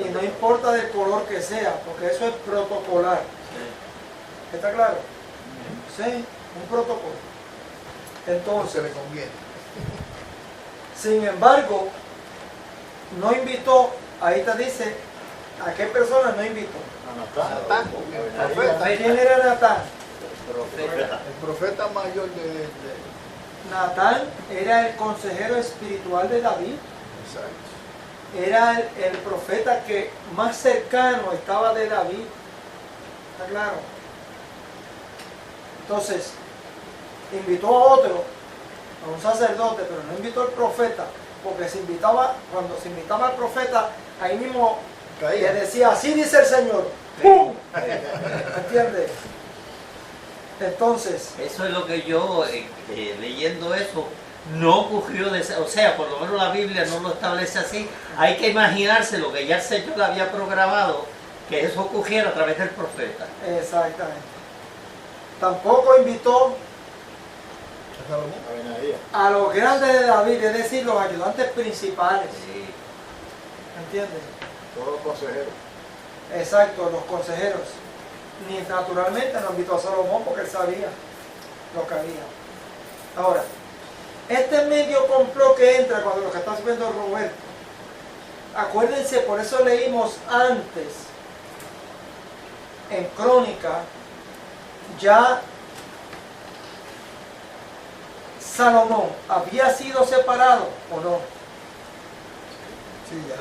y no importa del color que sea, porque eso es protocolar. ¿Está claro? Sí, un protocolo. Entonces, le conviene. sin embargo, no invitó, ahí te dice, ¿a qué persona no invitó? Natán, el profeta. ¿Quién era Natán? El profeta mayor de Natán era el consejero espiritual de David. Exacto. Era el profeta que más cercano estaba de David. ¿Está claro? Entonces, invitó a otro, a un sacerdote, pero no invitó al profeta, porque cuando se invitaba al profeta, ahí mismo Caía. le decía, así dice el Señor. ¡Pum! ¿Entiendes? Entonces, Eso es lo que yo, leyendo eso, no ocurrió, o sea, por lo menos la Biblia no lo establece así. Hay que imaginarse lo que ya el Señor había programado, que eso ocurriera a través del profeta. exactamente. Tampoco invitó Salomón. a los grandes de David, es decir, los ayudantes principales. Sí. ¿Entiendes? Todos los consejeros. Exacto, los consejeros. Ni naturalmente no invitó a Salomón porque él sabía lo que había. Ahora, este medio complot que entra cuando lo que está subiendo Roberto, acuérdense, por eso leímos antes en Crónica, ya Salomón había sido separado o no. Sí, ya.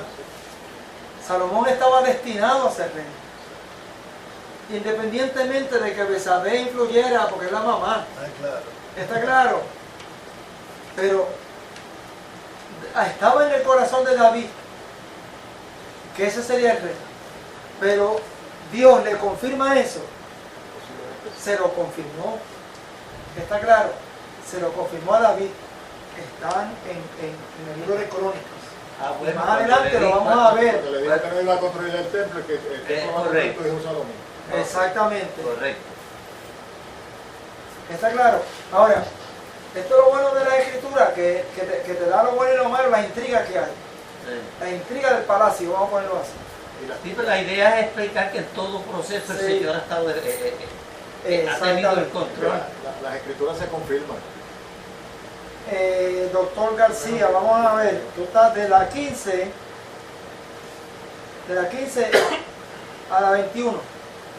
Salomón estaba destinado a ser rey. Independientemente de que Betsabé influyera, porque es la mamá. Claro. ¿Está claro? Pero estaba en el corazón de David que ese sería el rey. Pero Dios le confirma eso. Se lo confirmó. ¿Está claro? Se lo confirmó a David. Están en el libro de Crónicas. Bueno, Más adelante lo vamos a ver. Cuando le dijo que no iba a construir el templo, que el templo va a construir tu hijo Salomón. Exactamente. Correcto. ¿Está claro? Ahora, esto es lo bueno de la escritura, que te da lo bueno y lo malo, las intrigas que hay. La intriga del palacio, vamos a ponerlo así. Sí, pero la idea es explicar que en todo proceso el Sí. Señor ha estado, ha tenido el Exactamente. control. Las escrituras se confirman. Doctor García, vamos a ver, tú estás de la 15 a la 21,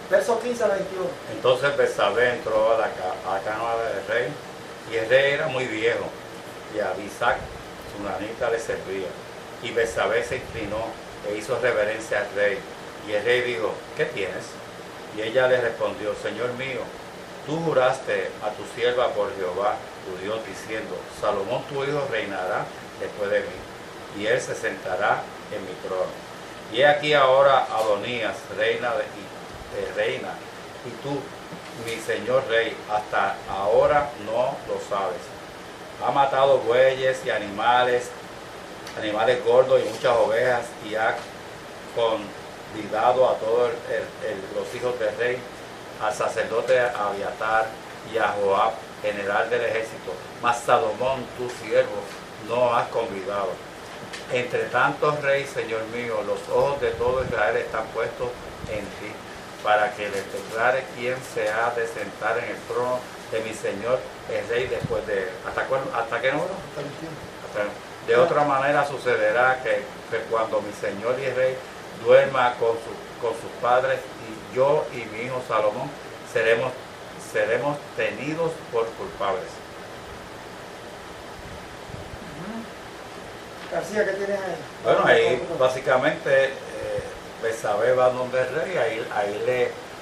verso 15 a la 21. Entonces Betsabé entró a la cámara del rey, y el rey era muy viejo, y Abisac, su nanita, le servía. Y Betsabé se inclinó e hizo reverencia al rey. Y el rey dijo, ¿qué tienes? Y ella le respondió, Señor mío, tú juraste a tu sierva por Jehová, tu Dios, diciendo, Salomón tu hijo reinará después de mí, y él se sentará en mi trono. Y he aquí ahora Adonías, reina, y tú, mi señor rey, hasta ahora no lo sabes. Ha matado bueyes y animales gordos y muchas ovejas, y ha convidado a todos los hijos del rey al sacerdote Abiatar y a Joab, general del ejército, mas Salomón, tu siervo, no has convidado. Entre tantos, rey, Señor mío, los ojos de todo Israel están puestos en ti, para que les declare quién se ha de sentar en el trono de mi Señor, el rey, después de él. ¿Hasta qué número? De otra manera sucederá que cuando mi Señor y el rey duerma con sus padres, y yo y mi hijo Salomón seremos tenidos por culpables. García, ¿qué tienes ahí? Bueno, ahí básicamente Betsabé va donde el rey,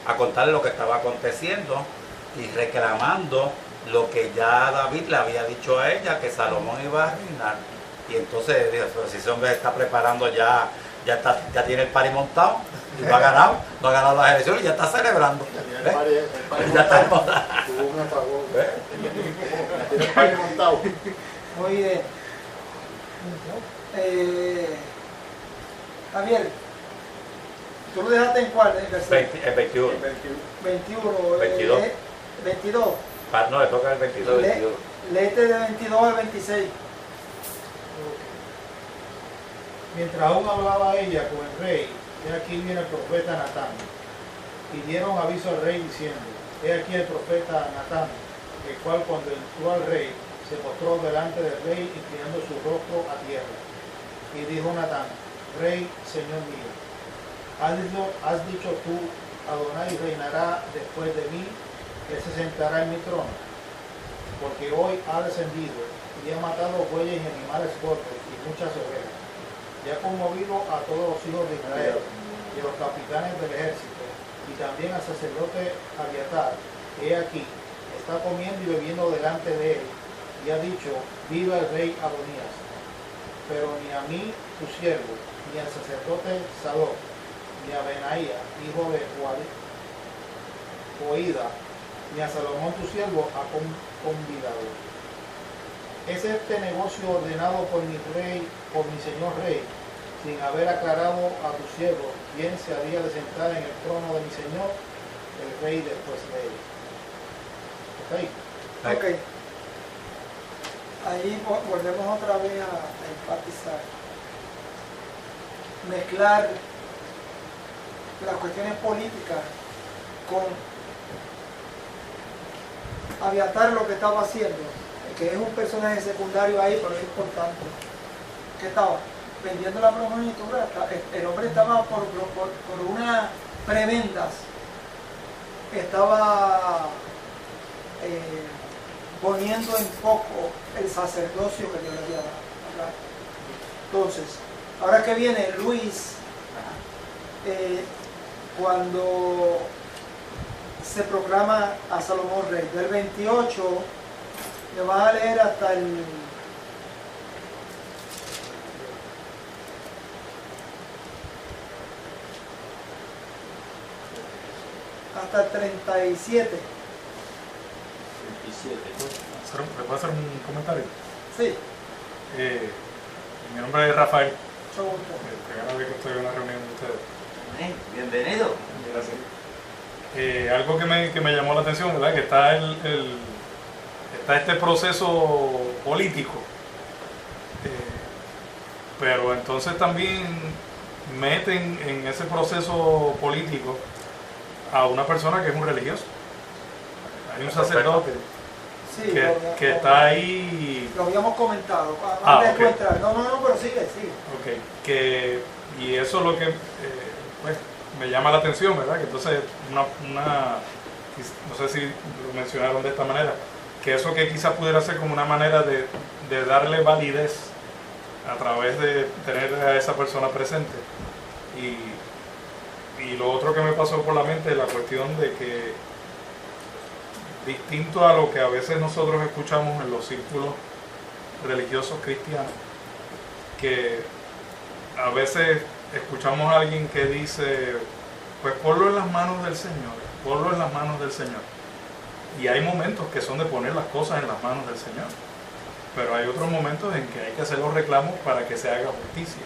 a contarle lo que estaba aconteciendo y reclamando lo que ya David le había dicho a ella, que Salomón iba a reinar. Y entonces dijo, pero si ese hombre está preparando ya tiene el party montado, y no ha ganado las elecciones y ya está celebrando. Ya está. Tuvo un apagón. Ya tiene el party montado. Muy bien. Javier, ¿tú lo dejaste en cuál? El 21. 21. 22. 22. No, le toca el 22. Léete de 22 al 26. Mientras aún hablaba ella con el rey, he aquí viene el profeta Natán. Y dieron aviso al rey diciendo, he aquí el profeta Natán, el cual cuando entró al rey, se postró delante del rey, inclinando su rostro a tierra. Y dijo Natán, rey, señor mío, has dicho tú, Adonai reinará después de mí, él se sentará en mi trono, porque hoy ha descendido y ha matado bueyes y animales gordos y muchas ovejas, y ha conmovido a todos los hijos de Israel y a los capitanes del ejército, y también al sacerdote Abiatar, he aquí, está comiendo y bebiendo delante de él, y ha dicho, viva el rey Adonías. Pero ni a mí, tu siervo, ni al sacerdote Sadoc, ni a Benaía, hijo de Joida, ni a Salomón tu siervo ha convidado. ¿Es este negocio ordenado por mi rey, por mi señor rey, sin haber aclarado a tu siervo quién se había de sentar en el trono de mi señor, el rey después de él? Ok. Ahí volvemos otra vez a enfatizar. Mezclar las cuestiones políticas con Abiatar, lo que estaba haciendo, que es un personaje secundario ahí, pero es importante. ¿Qué estaba? Vendiendo la primogenitura. El hombre estaba por unas prebendas, estaba poniendo en poco el sacerdocio que Dios le había dado. Entonces, ahora que viene Luis, cuando se proclama a Salomón rey, del 28, le vas a leer hasta el hasta el 37. ¿Le puedo hacer un comentario? Sí. Mi nombre es Rafael. Mucho gusto. Primera vez que estoy en una reunión de ustedes. Bienvenido. Gracias. Algo que me llamó la atención, ¿verdad? Que está está este proceso político, pero entonces también meten en ese proceso político a una persona que es un religioso. Hay un sacerdote que está ahí. Lo habíamos comentado. Okay. No, pero sigue. Okay. Y eso es lo que pues, me llama la atención, ¿verdad? Que entonces no sé si lo mencionaron de esta manera, que eso que quizás pudiera ser como una manera de darle validez a través de tener a esa persona presente. Y lo otro que me pasó por la mente es la cuestión de que, distinto a lo que a veces nosotros escuchamos en los círculos religiosos cristianos, que a veces escuchamos a alguien que dice, pues ponlo en las manos del Señor, ponlo en las manos del Señor. Y hay momentos que son de poner las cosas en las manos del Señor, pero hay otros momentos en que hay que hacer los reclamos para que se haga justicia,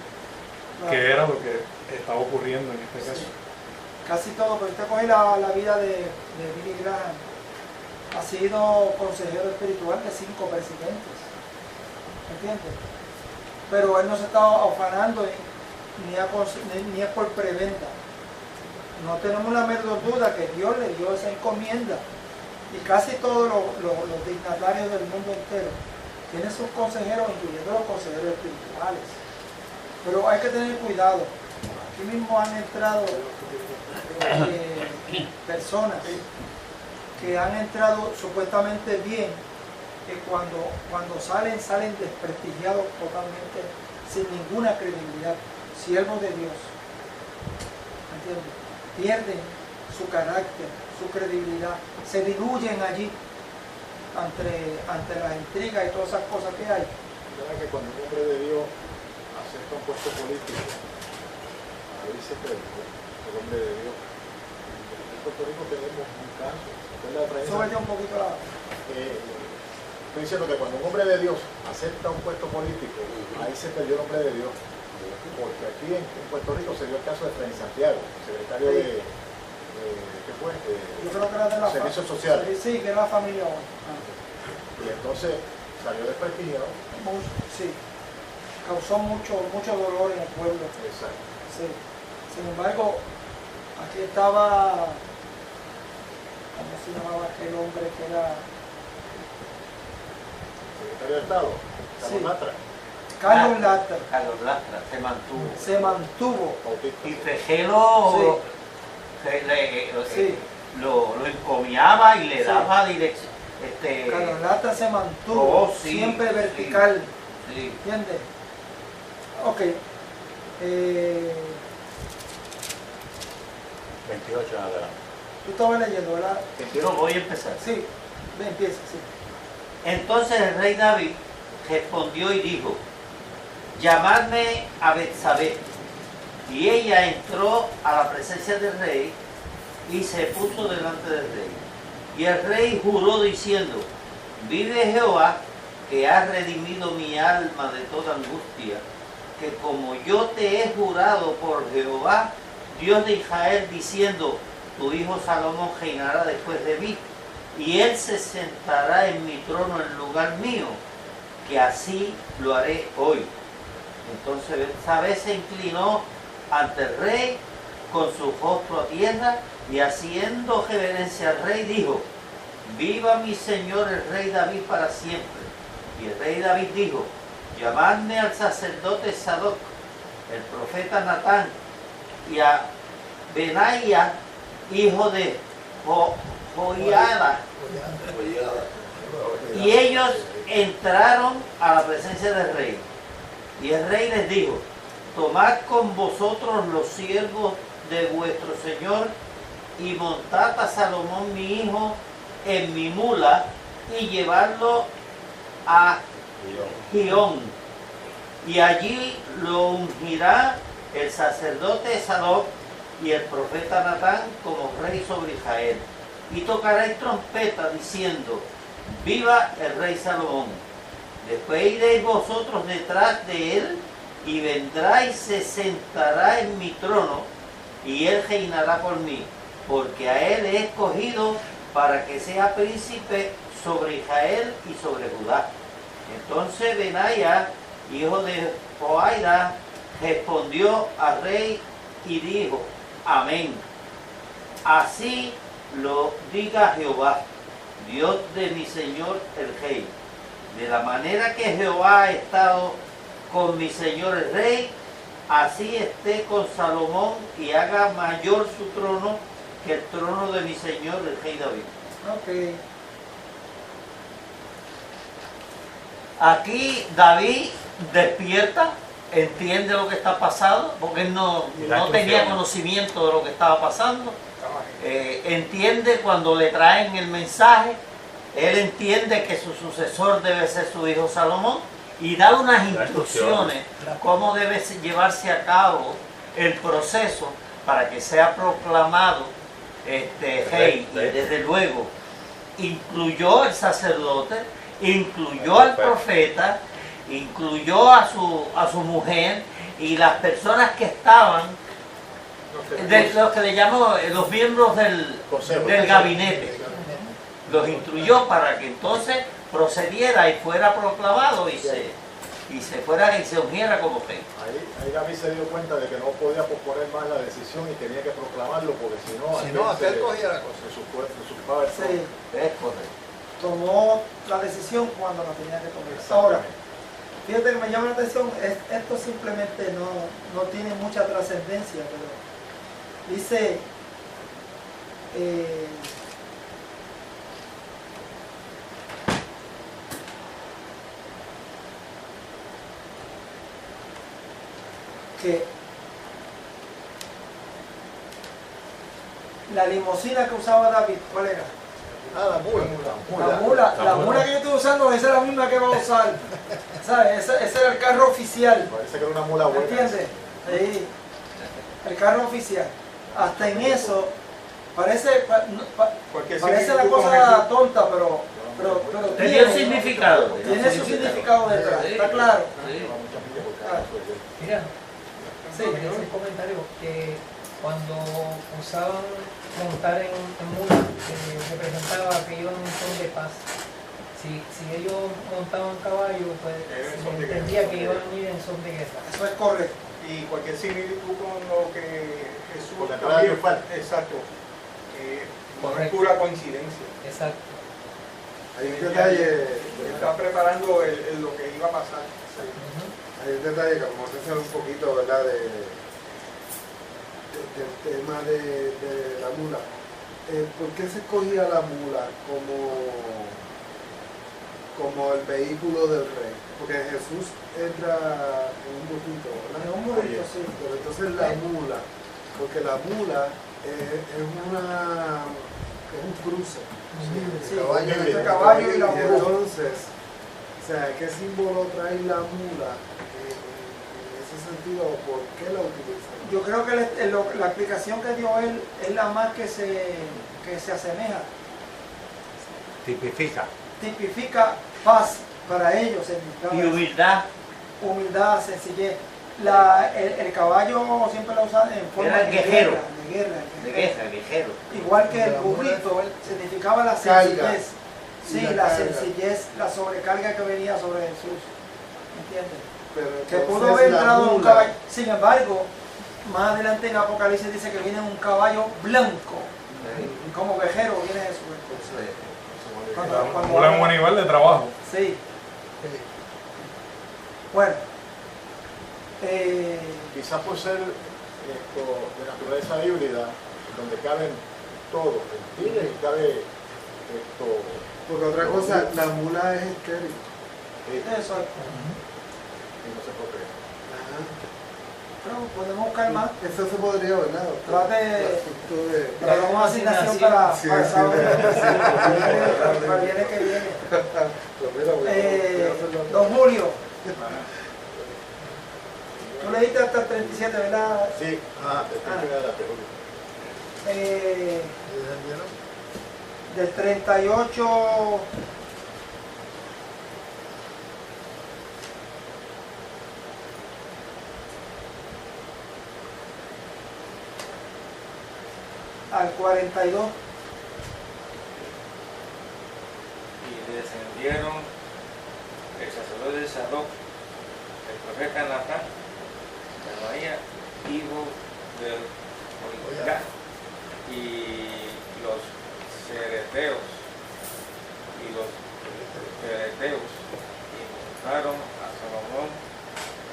que era lo que estaba ocurriendo en este caso. casi todo, pero usted coge la vida de Billy Graham, ha sido consejero espiritual de 5 presidentes, ¿entiendes? Pero él no se está afanando ni es por preventa. No tenemos la menor duda que Dios le dio esa encomienda, y casi todos los dignatarios del mundo entero tienen sus consejeros, incluyendo los consejeros espirituales. Pero hay que tener cuidado. Aquí mismo han entrado personas que han entrado supuestamente bien, que cuando salen desprestigiados totalmente, sin ninguna credibilidad, siervos de Dios, ¿entiendes? Pierden su carácter, su credibilidad, se diluyen allí ante las intrigas y todas esas cosas que hay. ¿Verdad que cuando un hombre de Dios acepta un puesto político, ahí se pierde el hombre de Dios? En Puerto Rico tenemos un caso, Súbete un poquito la... estoy diciendo que cuando un hombre de Dios acepta un puesto político, ahí se perdió el hombre de Dios. Porque aquí en Puerto Rico se dio el caso de Fray Santiago, secretario de ¿qué fue? Yo creo que era de la Servicios Sociales. Sí, que era la familia hoy. Y entonces salió desprestigiado. Sí, causó mucho dolor en el pueblo. Exacto. Sí. Sin embargo, aquí estaba, ¿cómo se llamaba aquel hombre que era? Secretario de Estado, Carlos Latra. Carlos Latra. Carlos Latra se mantuvo. Y Fejelo lo encomiaba y le daba dirección. Carlos Latra se mantuvo siempre vertical. Sí. ¿Entiendes? Ok. 28 en adelante. Tú estabas leyendo, ¿verdad? Yo voy a empezar. Sí, empieza, sí. Entonces el rey David respondió y dijo: llamadme a Betsabé. Y ella entró a la presencia del rey y se puso delante del rey. Y el rey juró diciendo: vive Jehová, que has redimido mi alma de toda angustia, que como yo te he jurado por Jehová, Dios de Israel, diciendo: tu hijo Salomón reinará después de mí, y él se sentará en mi trono en lugar mío, que así lo haré hoy. Entonces Betsabé se inclinó ante el rey con su rostro a tierra, y haciendo reverencia al rey dijo: viva mi señor el rey David para siempre. Y el rey David dijo: llamadme al sacerdote Sadoc, el profeta Natán, y a Benaía, hijo de Joiada. Y ellos entraron a la presencia del rey. Y el rey les dijo: tomad con vosotros los siervos de vuestro señor, y montad a Salomón mi hijo en mi mula, y llevadlo a Gihón. Y allí lo ungirá el sacerdote Sadoc y el profeta Natán como rey sobre Israel. Y tocaréis trompeta diciendo: viva el rey Salomón. Después iréis vosotros detrás de él, y vendrá y se sentará en mi trono, y él reinará por mí, porque a él he escogido para que sea príncipe sobre Israel y sobre Judá. Entonces Benaía, hijo de Joiada, respondió al rey y dijo: amén. Así lo diga Jehová, Dios de mi señor el rey. De la manera que Jehová ha estado con mi señor el rey, así esté con Salomón, y haga mayor su trono que el trono de mi señor el rey David. Ok. Aquí David despierta, entiende lo que está pasando, porque él no tenía conocimiento de lo que estaba pasando. Entiende cuando le traen el mensaje, él entiende que su sucesor debe ser su hijo Salomón, y da unas instrucciones cómo debe llevarse a cabo el proceso para que sea proclamado rey. Y desde luego incluyó el sacerdote, incluyó al profeta, incluyó a su mujer y las personas que estaban de los que le llamo los miembros del gabinete. Los instruyó para que entonces procediera y fuera proclamado y se fuera y se ungiera como rey. Ahí David se dio cuenta de que no podía posponer más la decisión y tenía que proclamarlo, porque si no, aquel cogía la cosa. de sus padres. Sí, Es correcto. tomó la decisión cuando la tenía que tomar. Ahora, fíjate que me llama la atención, esto simplemente no tiene mucha trascendencia, pero dice, que la limusina que usaba David, ¿cuál era? La mula que yo estoy usando, esa es la misma que va a usar. ¿Sabes? Ese era el carro oficial. Parece que era una mula buena. ¿Entiendes? Sí. El carro oficial. Hasta en eso, parece la cosa tonta, pero Tenía un significado. tiene su significado detrás, ¿está claro? Mira, Sí. quería hacer un comentario que cuando usaban montar en mula, representaba que iban en son de paz. Si ellos montaban caballo, pues se entendía que iban a ir en son de guerra. Eso es correcto. Y cualquier similitud con lo que Jesús Con la entrada triunfal. exacto, Correcto. pura coincidencia. Exacto. Hay un detalle, Está preparando lo que iba a pasar. hay un detalle que vamos a hacer un poquito, ¿verdad? del tema de la mula. ¿Por qué se escogía la mula como el vehículo del rey? Porque Jesús entra en un burrito, ¿verdad? En un burrito, sí. Pero entonces la mula, porque la mula es un cruce. Sí, El caballo y la y mula. entonces, o sea, ¿qué símbolo trae la mula en ese sentido? ¿Por qué la utilizan? Yo creo que la explicación que dio él es la más que se asemeja. Tipifica paz para ellos. Y humildad. Humildad, sencillez. El caballo siempre lo usan en forma Era de guerrero. guerra. Igual que el burrito, significaba la sencillez. Sí, la sencillez, la sobrecarga que venía sobre Jesús. ¿Entiendes? Pero Que pudo entonces haber la entrado en un mula- caballo. Sin embargo, más adelante en Apocalipsis dice que viene un caballo blanco. Como guerrero viene Jesús. La mula es un nivel de trabajo. Sí. Bueno. Quizás por ser de naturaleza híbrida, donde caben todos, y cabe Porque otra cosa, la mula es estéril. Eso es. y no se procrea. Pero podemos buscar más. Eso se podría, ¿verdad? Trate. De... Pero vamos a asignación para Sí, el sí, sábado. sí. Para el viernes que viene. Pues mira, voy a hacerlo. Don Julio. Tú leíste hasta el 37, ¿verdad? Sí, Del 38 al 42. Y descendieron el sacerdote Sadoc, el profeta Natán, de María, hijo de Joiada, y los cereteos, y montaron a Salomón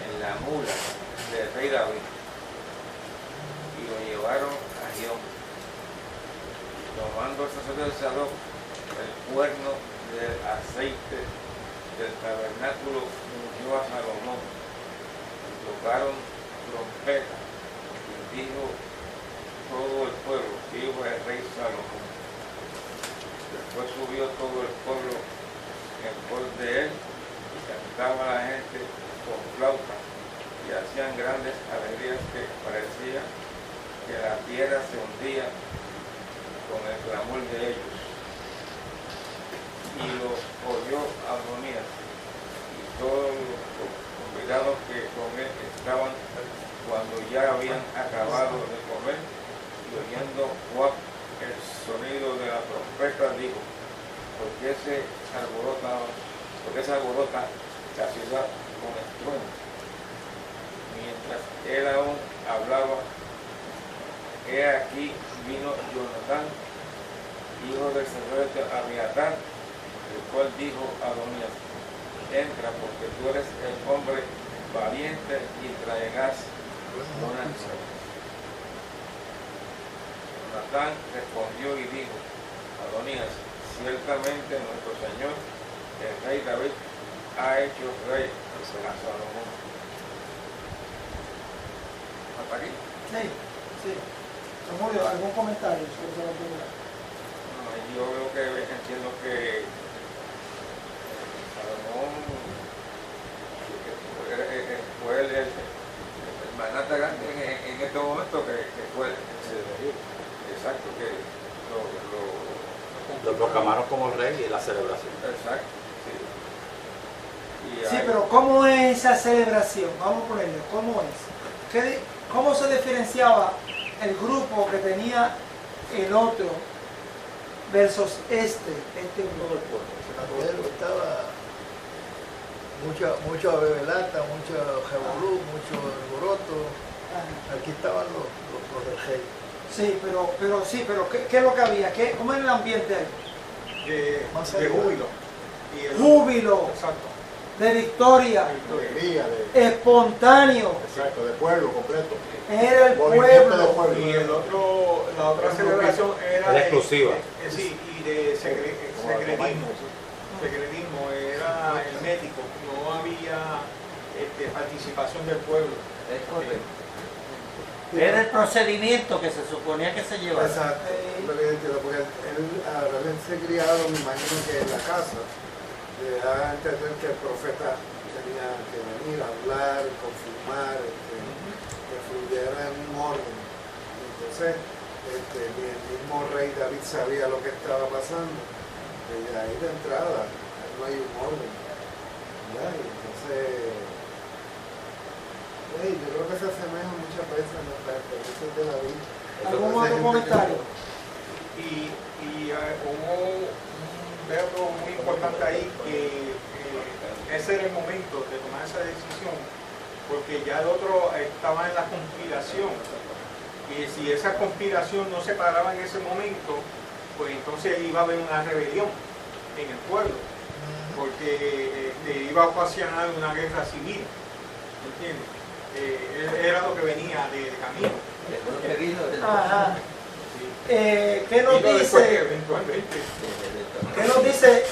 en la mula del rey David, y lo llevaron a Gión. Tomando el sacerdote Sadoc el cuerno del aceite del tabernáculo, ungió a Salomón, y tocaron trompeta, y dijo todo el pueblo, dijo el rey Salomón. Después subió todo el pueblo en pos de él, y cantaba la gente con flauta, y hacían grandes alegrías que parecía que la tierra se hundía con el clamor de ellos. Y lo oyó Adonías y todos los convidados que con él estaban cuando ya habían acabado de comer, y oyendo Joab el sonido de la trompeta, dijo, ¿por qué se alborota la ciudad con estruendo? Mientras él aún hablaba, he aquí vino Jonatán, hijo del sacerdote Abiatar, el cual dijo a Adonías, entra porque tú eres el hombre valiente y traerás bonanza. Jonatán respondió y dijo, Adonías, ciertamente nuestro Señor, el rey David, ha hecho rey a Salomón. ¿Hasta aquí? Sí, sí. Samuel, ¿algún comentario sobre la primera? Yo creo que entiendo que Salomón fue el magnate grande en este momento que fue exacto, que lo proclamaron como rey y la celebración. Exacto, sí. Sí, pero ¿cómo es esa celebración? Vamos a ponerlo, ¿cómo es? ¿Cómo se diferenciaba el grupo que tenía el otro versus este grupo? Estaba mucho bebelata, mucho revolú, mucho alboroto. Aquí estaban los del rey. Sí, pero ¿qué es lo que había? ¿Cómo era el ambiente ahí? De júbilo. Júbilo. Exacto. De victoria. Alegría, espontáneo. Exacto, de pueblo completo. Era el Movimiento de pueblo. Y la otra celebración era exclusiva. Sí, y de secretismo. Secretismo era hermético, no había participación del pueblo. Es correcto. Era el procedimiento que se suponía que se llevaba. Exacto, lo que yo entiendo, porque él al haberse criado, me imagino que en la casa, le da a entender que el profeta tenía que venir a hablar, confirmar, que fluyera en un orden. Entonces, ni el mismo rey David sabía lo que estaba pasando. Y de ahí de entrada, no hay un orden. ¿Verdad? Y entonces, yo creo que se asemeja muchas veces a las experiencias de David. ¿Algún otro comentario? Y hubo un verbo muy importante ahí, que ese era el momento de tomar esa decisión, porque ya el otro estaba en la conspiración, y si esa conspiración no se paraba en ese momento, pues entonces iba a haber una rebelión en el pueblo, porque iba a ocasionar una guerra civil, ¿entiendes? Era lo que venía de camino. Ajá. ¿Qué nos dice? Eventualmente. ¿Qué nos dice?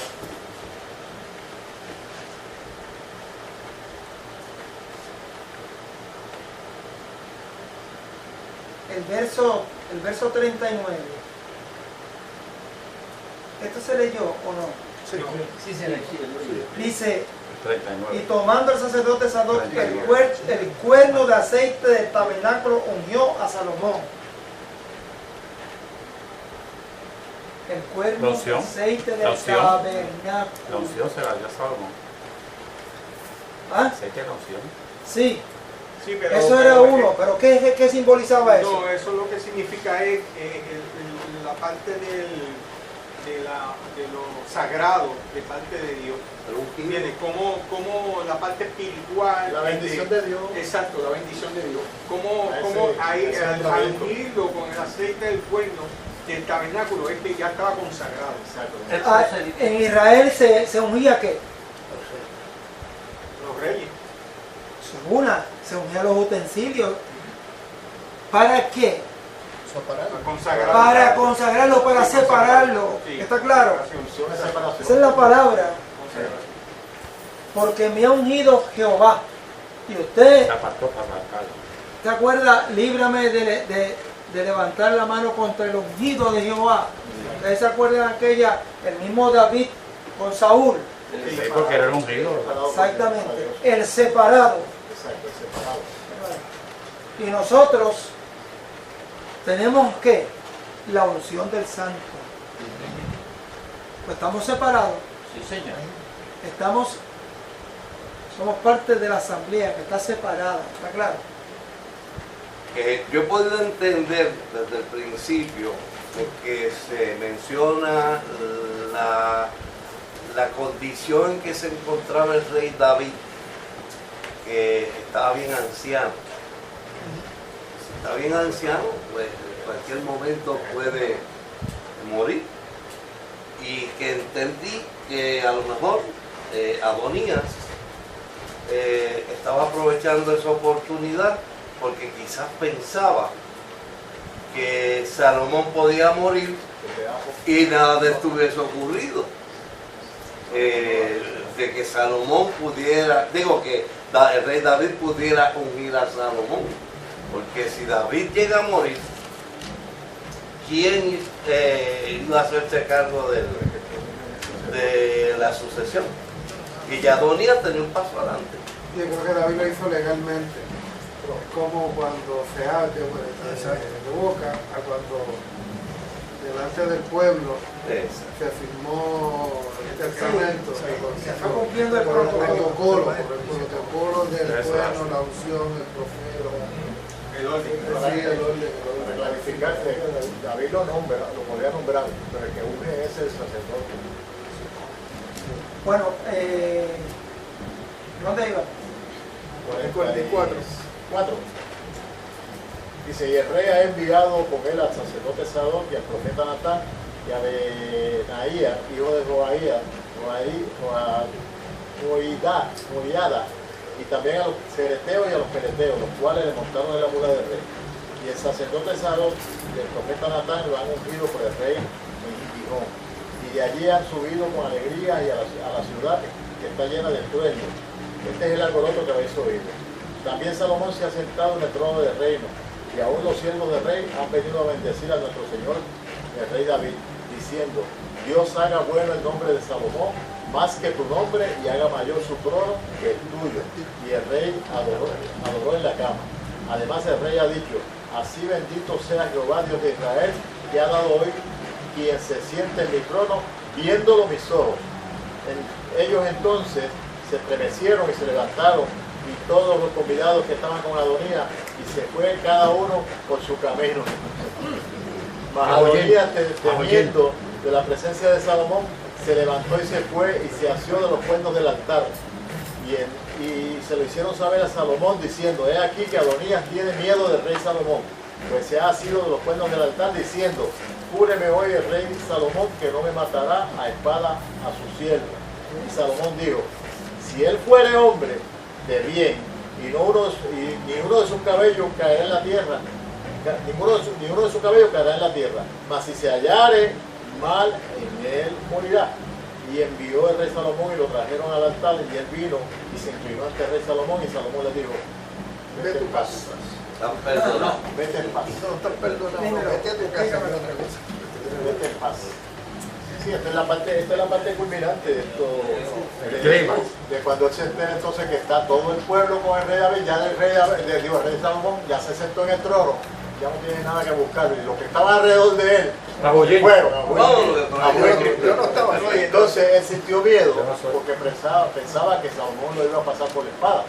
El verso 39. ¿Esto se leyó o no? Sí, se le Dice, 39. y tomando el sacerdote Sadoc el cuerno de aceite del tabernáculo, ungió a Salomón. El cuerno La unción. de aceite del La unción. tabernáculo. La unción se la dio a Salomón. ¿Ah? Aceite de la unción. Sí. Sí, pero, Eso era uno, pero ¿qué simbolizaba eso? No, eso lo que significa es la parte de lo sagrado de parte de Dios. ¿Entiendes? Como la parte espiritual. La bendición de Dios. Exacto, la bendición de Dios. Como ahí, al unirlo con el aceite del cuerno del tabernáculo, es que ya estaba consagrado. Exacto. En Israel se ungía ¿qué? Los reyes. Se ungía los utensilios. ¿Para qué? Para consagrarlo, para separarlo. Sí. ¿Está claro? Separación. Esa es la palabra. Porque me ha ungido Jehová. Y usted, Se apartó para marcarlo. ¿te acuerda? Líbrame de levantar la mano contra el ungido de Jehová. ¿Ustedes se acuerdan de aquella? El mismo David con Saúl. Sí, porque era un ungido. Exactamente. El separado. Exacto, el separado. Y nosotros tenemos que la unción del Santo. Pues estamos separados. Sí, señor. Somos parte de la asamblea que está separada, ¿está claro? Yo he podido entender desde el principio, porque se menciona la condición en que se encontraba el rey David, que estaba bien anciano. Si está bien anciano, pues en cualquier momento puede morir. Y que entendí que a lo mejor Adonías estaba aprovechando esa oportunidad porque quizás pensaba que Salomón podía morir y nada de esto hubiese ocurrido. De que Salomón pudiera, que el rey David pudiera ungir a Salomón, porque si David llega a morir, ¿quién iba a hacerse cargo de la sucesión? Y ya Adonías tenía un paso adelante. Yo creo que David lo hizo legalmente, como cuando se abre de boca a cuando delante del pueblo se firmó el testamento. Se está cumpliendo el protocolo del pueblo, la unción, el profeta. El orden. Para clarificar, David lo podía nombrar, pero el que une es el sacerdote. Bueno, ¿dónde iba? 44. Dice, y el rey ha enviado con él al sacerdote Sadoc y al profeta Natán y a Benaía, hijo de Joiada, y también a los cereteos y a los peleteos, los cuales le montaron en la mula del rey. Y el sacerdote Sadoc y el profeta Natán lo han ungido por el rey en Gijón. Y de allí han subido con alegría y a la ciudad que está llena de estruendo. Este es el alboroto que habéis oído. También Salomón se ha sentado en el trono del reino, y aún los siervos del rey han venido a bendecir a nuestro Señor, el rey David, diciendo, Dios haga bueno el nombre de Salomón, más que tu nombre, y haga mayor su trono que el tuyo. Y el rey adoró en la cama. Además el rey ha dicho, así bendito sea Jehová, Dios de Israel, que ha dado hoy quien se siente en mi trono, viéndolo mis ojos. Ellos entonces se estremecieron y se levantaron, y todos los convidados que estaban con Adonías, y se fue cada uno por su camino. Mas Adonías, temiendo de la presencia de Salomón, se levantó y se fue y se asió de los cuernos del altar. Y se lo hicieron saber a Salomón diciendo, he aquí que Adonías tiene miedo del rey Salomón, pues se ha asido de los cuernos del altar diciendo, júreme hoy el rey Salomón que no me matará a espada a su siervo. Y Salomón dijo, si él fuere hombre de bien y ni uno de sus cabellos caerá en la tierra, ninguno de sus cabellos caerá en la tierra, mas si se hallare mal, en él morirá. Y envió el rey Salomón y lo trajeron al altar, y él vino y se inclinó ante el rey Salomón, y Salomón le dijo, vete en paz. Están perdonados. Vete en paz. No están perdonados, vete a tu casa, no otra cosa. Vete en paz. Sí, esta es la parte culminante de esto, de cuando él se entera entonces que está todo el pueblo con el rey David, ya el rey Salomón ya se sentó en el trono, ya no tiene nada que buscar, y los que estaban alrededor de él fueron yo no estaba ahí. Entonces él sintió miedo porque pensaba que Salomón lo iba a pasar por la espada,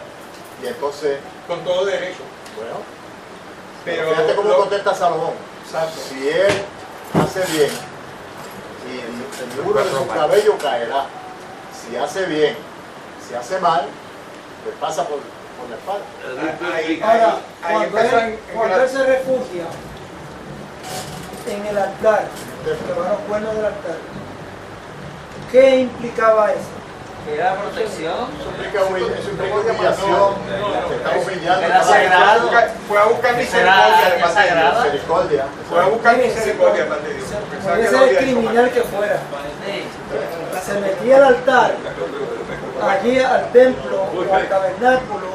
y entonces con todo derecho. Bueno, pero fíjate cómo contesta Salomón. Si él hace bien y ninguno de su cabello caerá, si hace bien, si hace mal, pues pasa por la espada. Ahora, cuando él se refugia en el altar, llevar los cuernos del altar, ¿qué implicaba eso? Era protección. Eso implica humillación. Se está humillando. Era sagrado. Fue a buscar misericordia de parte de Dios. Misericordia. Fue a buscar misericordia de parte de Dios. Puede ser el criminal que fuera. Se metía al altar, allí al templo o al tabernáculo,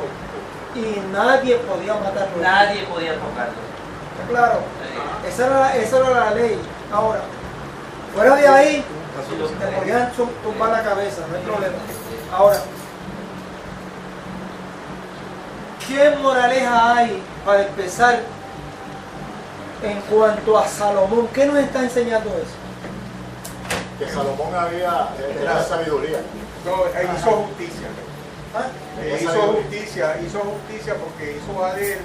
y nadie podía matarlo. Nadie podía tocarlo. Claro, esa era la ley. Ahora, fuera de ahí, te podían tumbar la cabeza, no hay problema. Ahora, ¿qué moraleja hay para empezar en cuanto a Salomón? ¿Qué nos está enseñando eso? Que Salomón era sabiduría. No, hizo justicia. Hizo justicia porque hizo valer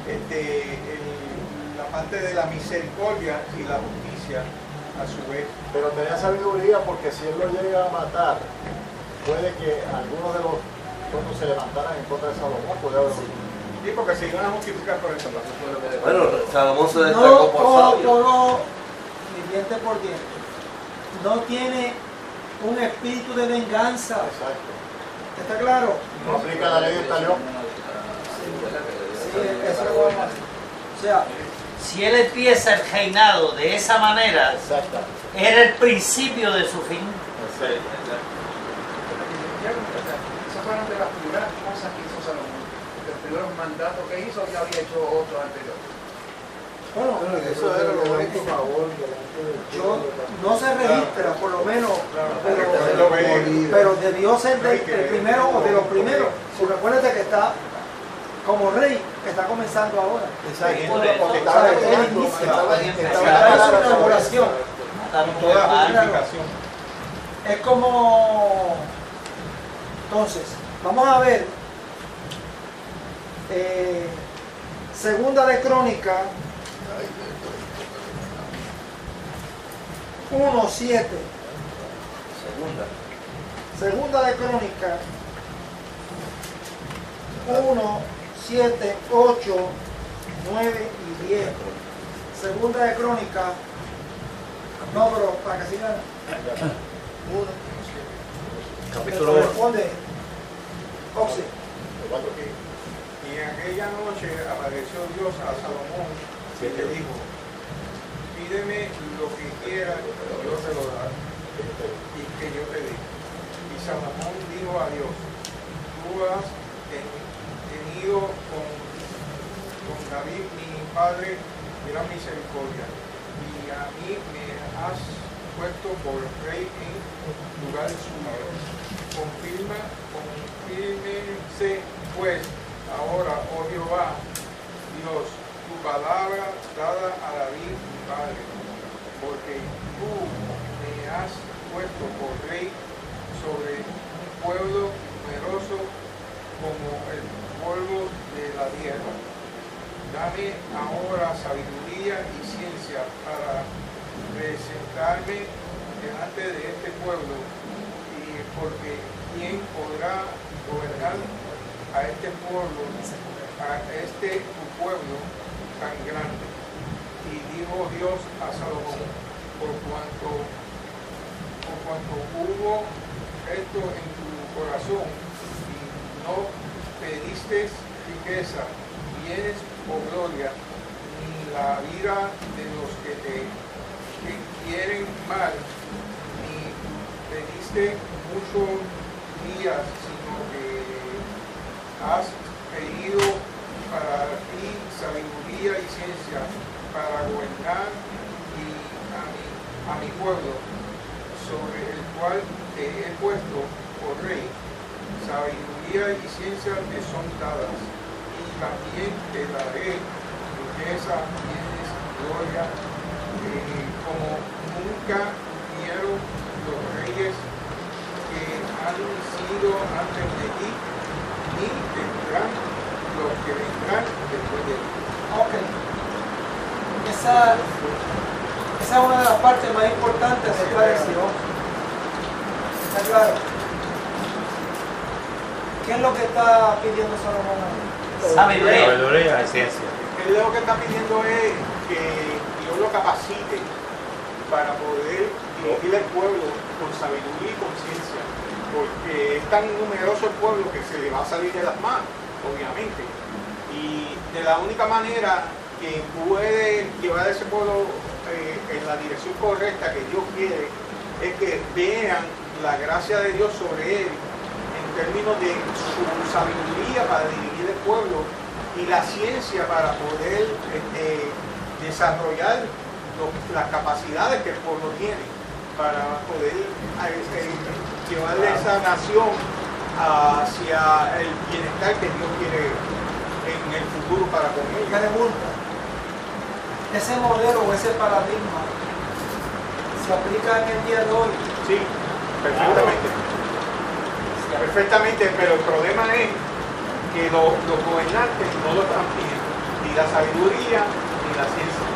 la parte de la misericordia y la justicia a su vez. Pero tenía sabiduría porque si él lo llega a matar, puede que algunos de los pueblos se levantaran en contra de Salomón. Puede haber... Sí, porque se iban a justificar por eso. Bueno, Salomón se destacó por sabio. Todo, diente por diente. No tiene un espíritu de venganza. Exacto. ¿Está claro? No aplica la ley de Talión. Sí, eso es lo vamos a hacer. O sea, Si él empieza el reinado de esa manera, Exacto. era el principio de su fin. Esas fueron de las primeras cosas que hizo Salomón. Los primeros mandatos que hizo, ya había hecho otros anteriores. bueno, Eso era lo único favor no se registra, por lo menos, pero debió ser el primero o de los primeros. Porque acuérdate que está como rey, que está comenzando ahora. Porque Estaba el inicio, está en su inauguración. Toda justificación. Es como, entonces, vamos a ver, Segunda de Crónica 1:7. Segunda de Crónica 1, 7, 8, 9 y 10. Segunda de Crónica. No, pero para que sigan. Capítulo Responde. Oxy. Y en aquella noche apareció Dios a Salomón y le dijo: pídeme lo que quieras, yo te lo daré, y que yo te dé. Y Salomón dijo a Dios: tú has tenido con David mi padre gran misericordia, y a mí me has puesto por rey en lugar suyo. Confírmense pues ahora, oh Jehová, Dios, tu palabra dada a David mi padre, porque tú me has puesto por rey sobre un pueblo numeroso como el polvo de la tierra. Dame ahora sabiduría y ciencia para presentarme delante de este pueblo, y porque ¿quién podrá gobernar a este pueblo, tu pueblo tan grande? Y dijo Dios a Salomón: por cuanto hubo esto en tu corazón y no pediste riqueza, bienes o gloria, ni la vida de los que te quieren mal, ni pediste muchos días, sino que has pedido para ti sabiduría y ciencia para gobernar a mi pueblo, sobre el cual te he puesto por rey. Sabiduría y ciencia te son dadas, y también te daré riqueza, bienes, gloria, como nunca tuvieron los reyes que han sido antes de ti, ni tendrán los que vendrán después de ti. Ok. Esa es una de las partes más importantes de esta lección. ¿Está claro? ¿Qué es lo que está pidiendo Salomón ahí? sabiduría y ciencia. Él lo que está pidiendo es que Dios lo capacite para poder dirigir al pueblo con sabiduría y con ciencia, porque es tan numeroso el pueblo que se le va a salir de las manos, obviamente. Y de la única manera que puede llevar a ese pueblo en la dirección correcta que Dios quiere es que vean la gracia de Dios sobre él en términos de su sabiduría para dirigir el pueblo y la ciencia para poder desarrollar las capacidades que el pueblo tiene para poder llevarle esa nación hacia el bienestar que Dios quiere en el futuro para con ellos. Pregunta, ¿ese modelo o ese paradigma se aplica en el día de hoy? Sí, perfectamente. Perfectamente, pero el problema es que los gobernantes no lo están pidiendo. Y la sabiduría ni la ciencia.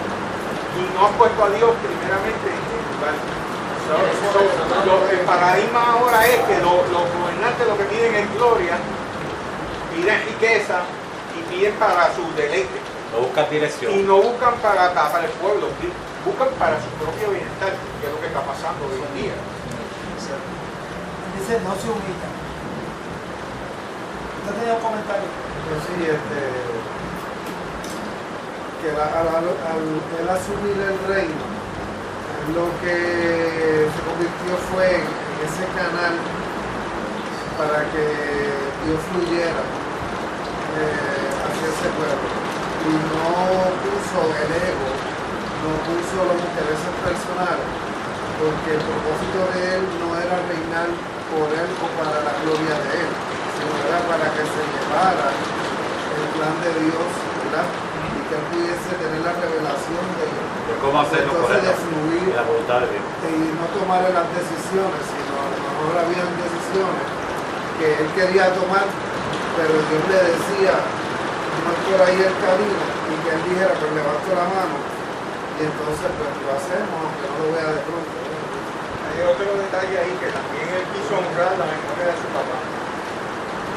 Y no han puesto a Dios primeramente en el lugar. El paradigma ahora es que los gobernantes lo que piden es gloria, piden riqueza y piden para su deleite. No buscan dirección. Y no buscan para el pueblo, buscan para su propio bienestar, que es lo que está pasando hoy en día. Dice, no se humilla. ¿Usted tenía un comentario? Pues sí, que al él asumir el reino, lo que se convirtió fue en ese canal para que Dios fluyera hacia ese pueblo. Y no puso el ego, no puso los intereses personales, porque el propósito de él no era reinar por él o para la gloria de él, sino era para que se llevara el plan de Dios, ¿verdad? Y que él pudiese tener la revelación de cómo hacerlo entonces de fluir la voluntad de Dios. y no tomar las decisiones, sino a lo mejor habían decisiones que él quería tomar, pero Dios le decía, no es por ahí el camino, y que él dijera, pues levanto la mano, y entonces pues lo hacemos, aunque no lo vea de pronto. Hay otro detalle ahí, que también él quiso honrar la memoria de su papá.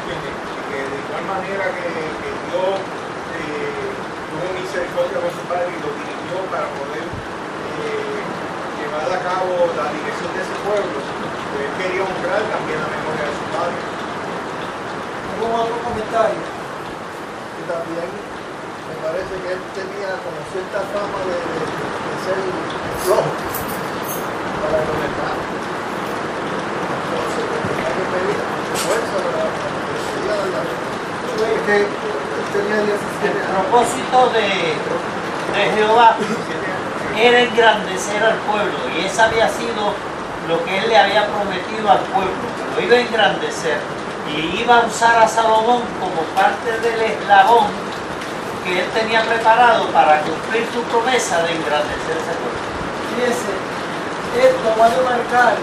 Y que de igual manera que Dios tuvo misericordia con su padre y lo dirigió para poder llevar a cabo la dirección de ese pueblo, pues él quería honrar también la memoria de su padre. ¿Algún otro comentario? Y también me parece que él tenía como cierta fama de ser flojo para gobernar. Entonces tenía que pedir fuerza para que se diera la Es que él tenía 17 El años. propósito de Jehová era engrandecer al pueblo, y ese había sido lo que él le había prometido al pueblo, que lo iba a engrandecer y iba a usar a Salomón como parte del eslabón que él tenía preparado para cumplir su promesa de engrandecer ese pueblo. Fíjense, esto va a marcar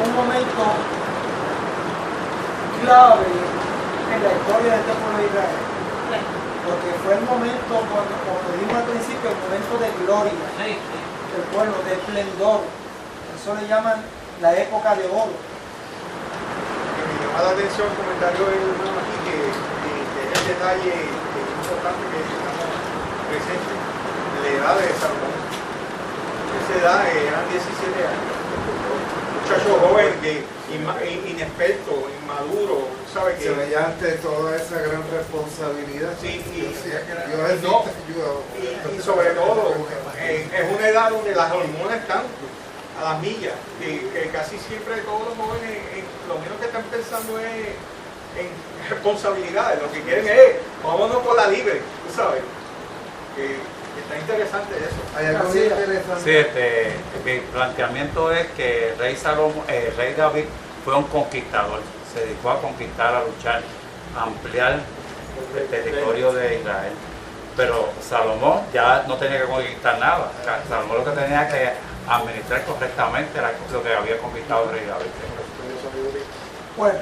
un momento clave en la historia de este pueblo de Israel. Porque fue el momento, como dijimos al principio, el momento de gloria del pueblo, de esplendor. Eso le llaman la época de oro. Me llama la atención el comentario del hermano aquí, que es el detalle importante que estamos presentes, la edad de Salomón. Esa edad eran 17 años. Muchacho joven, inexperto, inmaduro, ¿sabe qué? Se veía ante toda esa gran responsabilidad. Sí, y sobre todo, es una edad donde las hormonas están a las millas, que casi siempre todos los jóvenes lo menos que están pensando es en responsabilidades, lo que quieren es, vámonos por la libre, tú sabes. Está interesante eso. Hay algo Así es. interesante. Sí, mi planteamiento es que el rey David fue un conquistador, se dedicó a conquistar, a luchar, a ampliar el territorio de Israel. Pero Salomón ya no tenía que conquistar nada. Salomón lo que tenía que administrar correctamente lo que había conquistado el rey David. Bueno,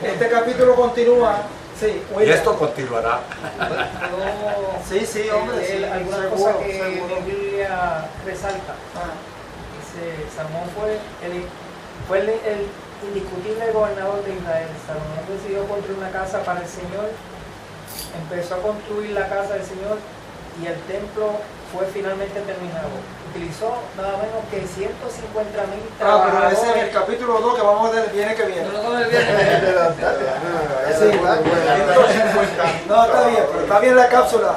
este capítulo continúa. Sí, Y esto continuará. Sí, hombre, sí, alguna seguro, cosa que seguro. la Biblia resalta. Dice, Salomón fue el indiscutible gobernador de Israel. Salomón decidió construir una casa para el Señor, empezó a construir la casa del Señor y el templo fue finalmente terminado. Utilizó nada menos que 150.000 trabajadores. Pero ese es el capítulo 2 que vamos a ver el viernes que viene. Sí, No, está bien, pero está bien la cápsula.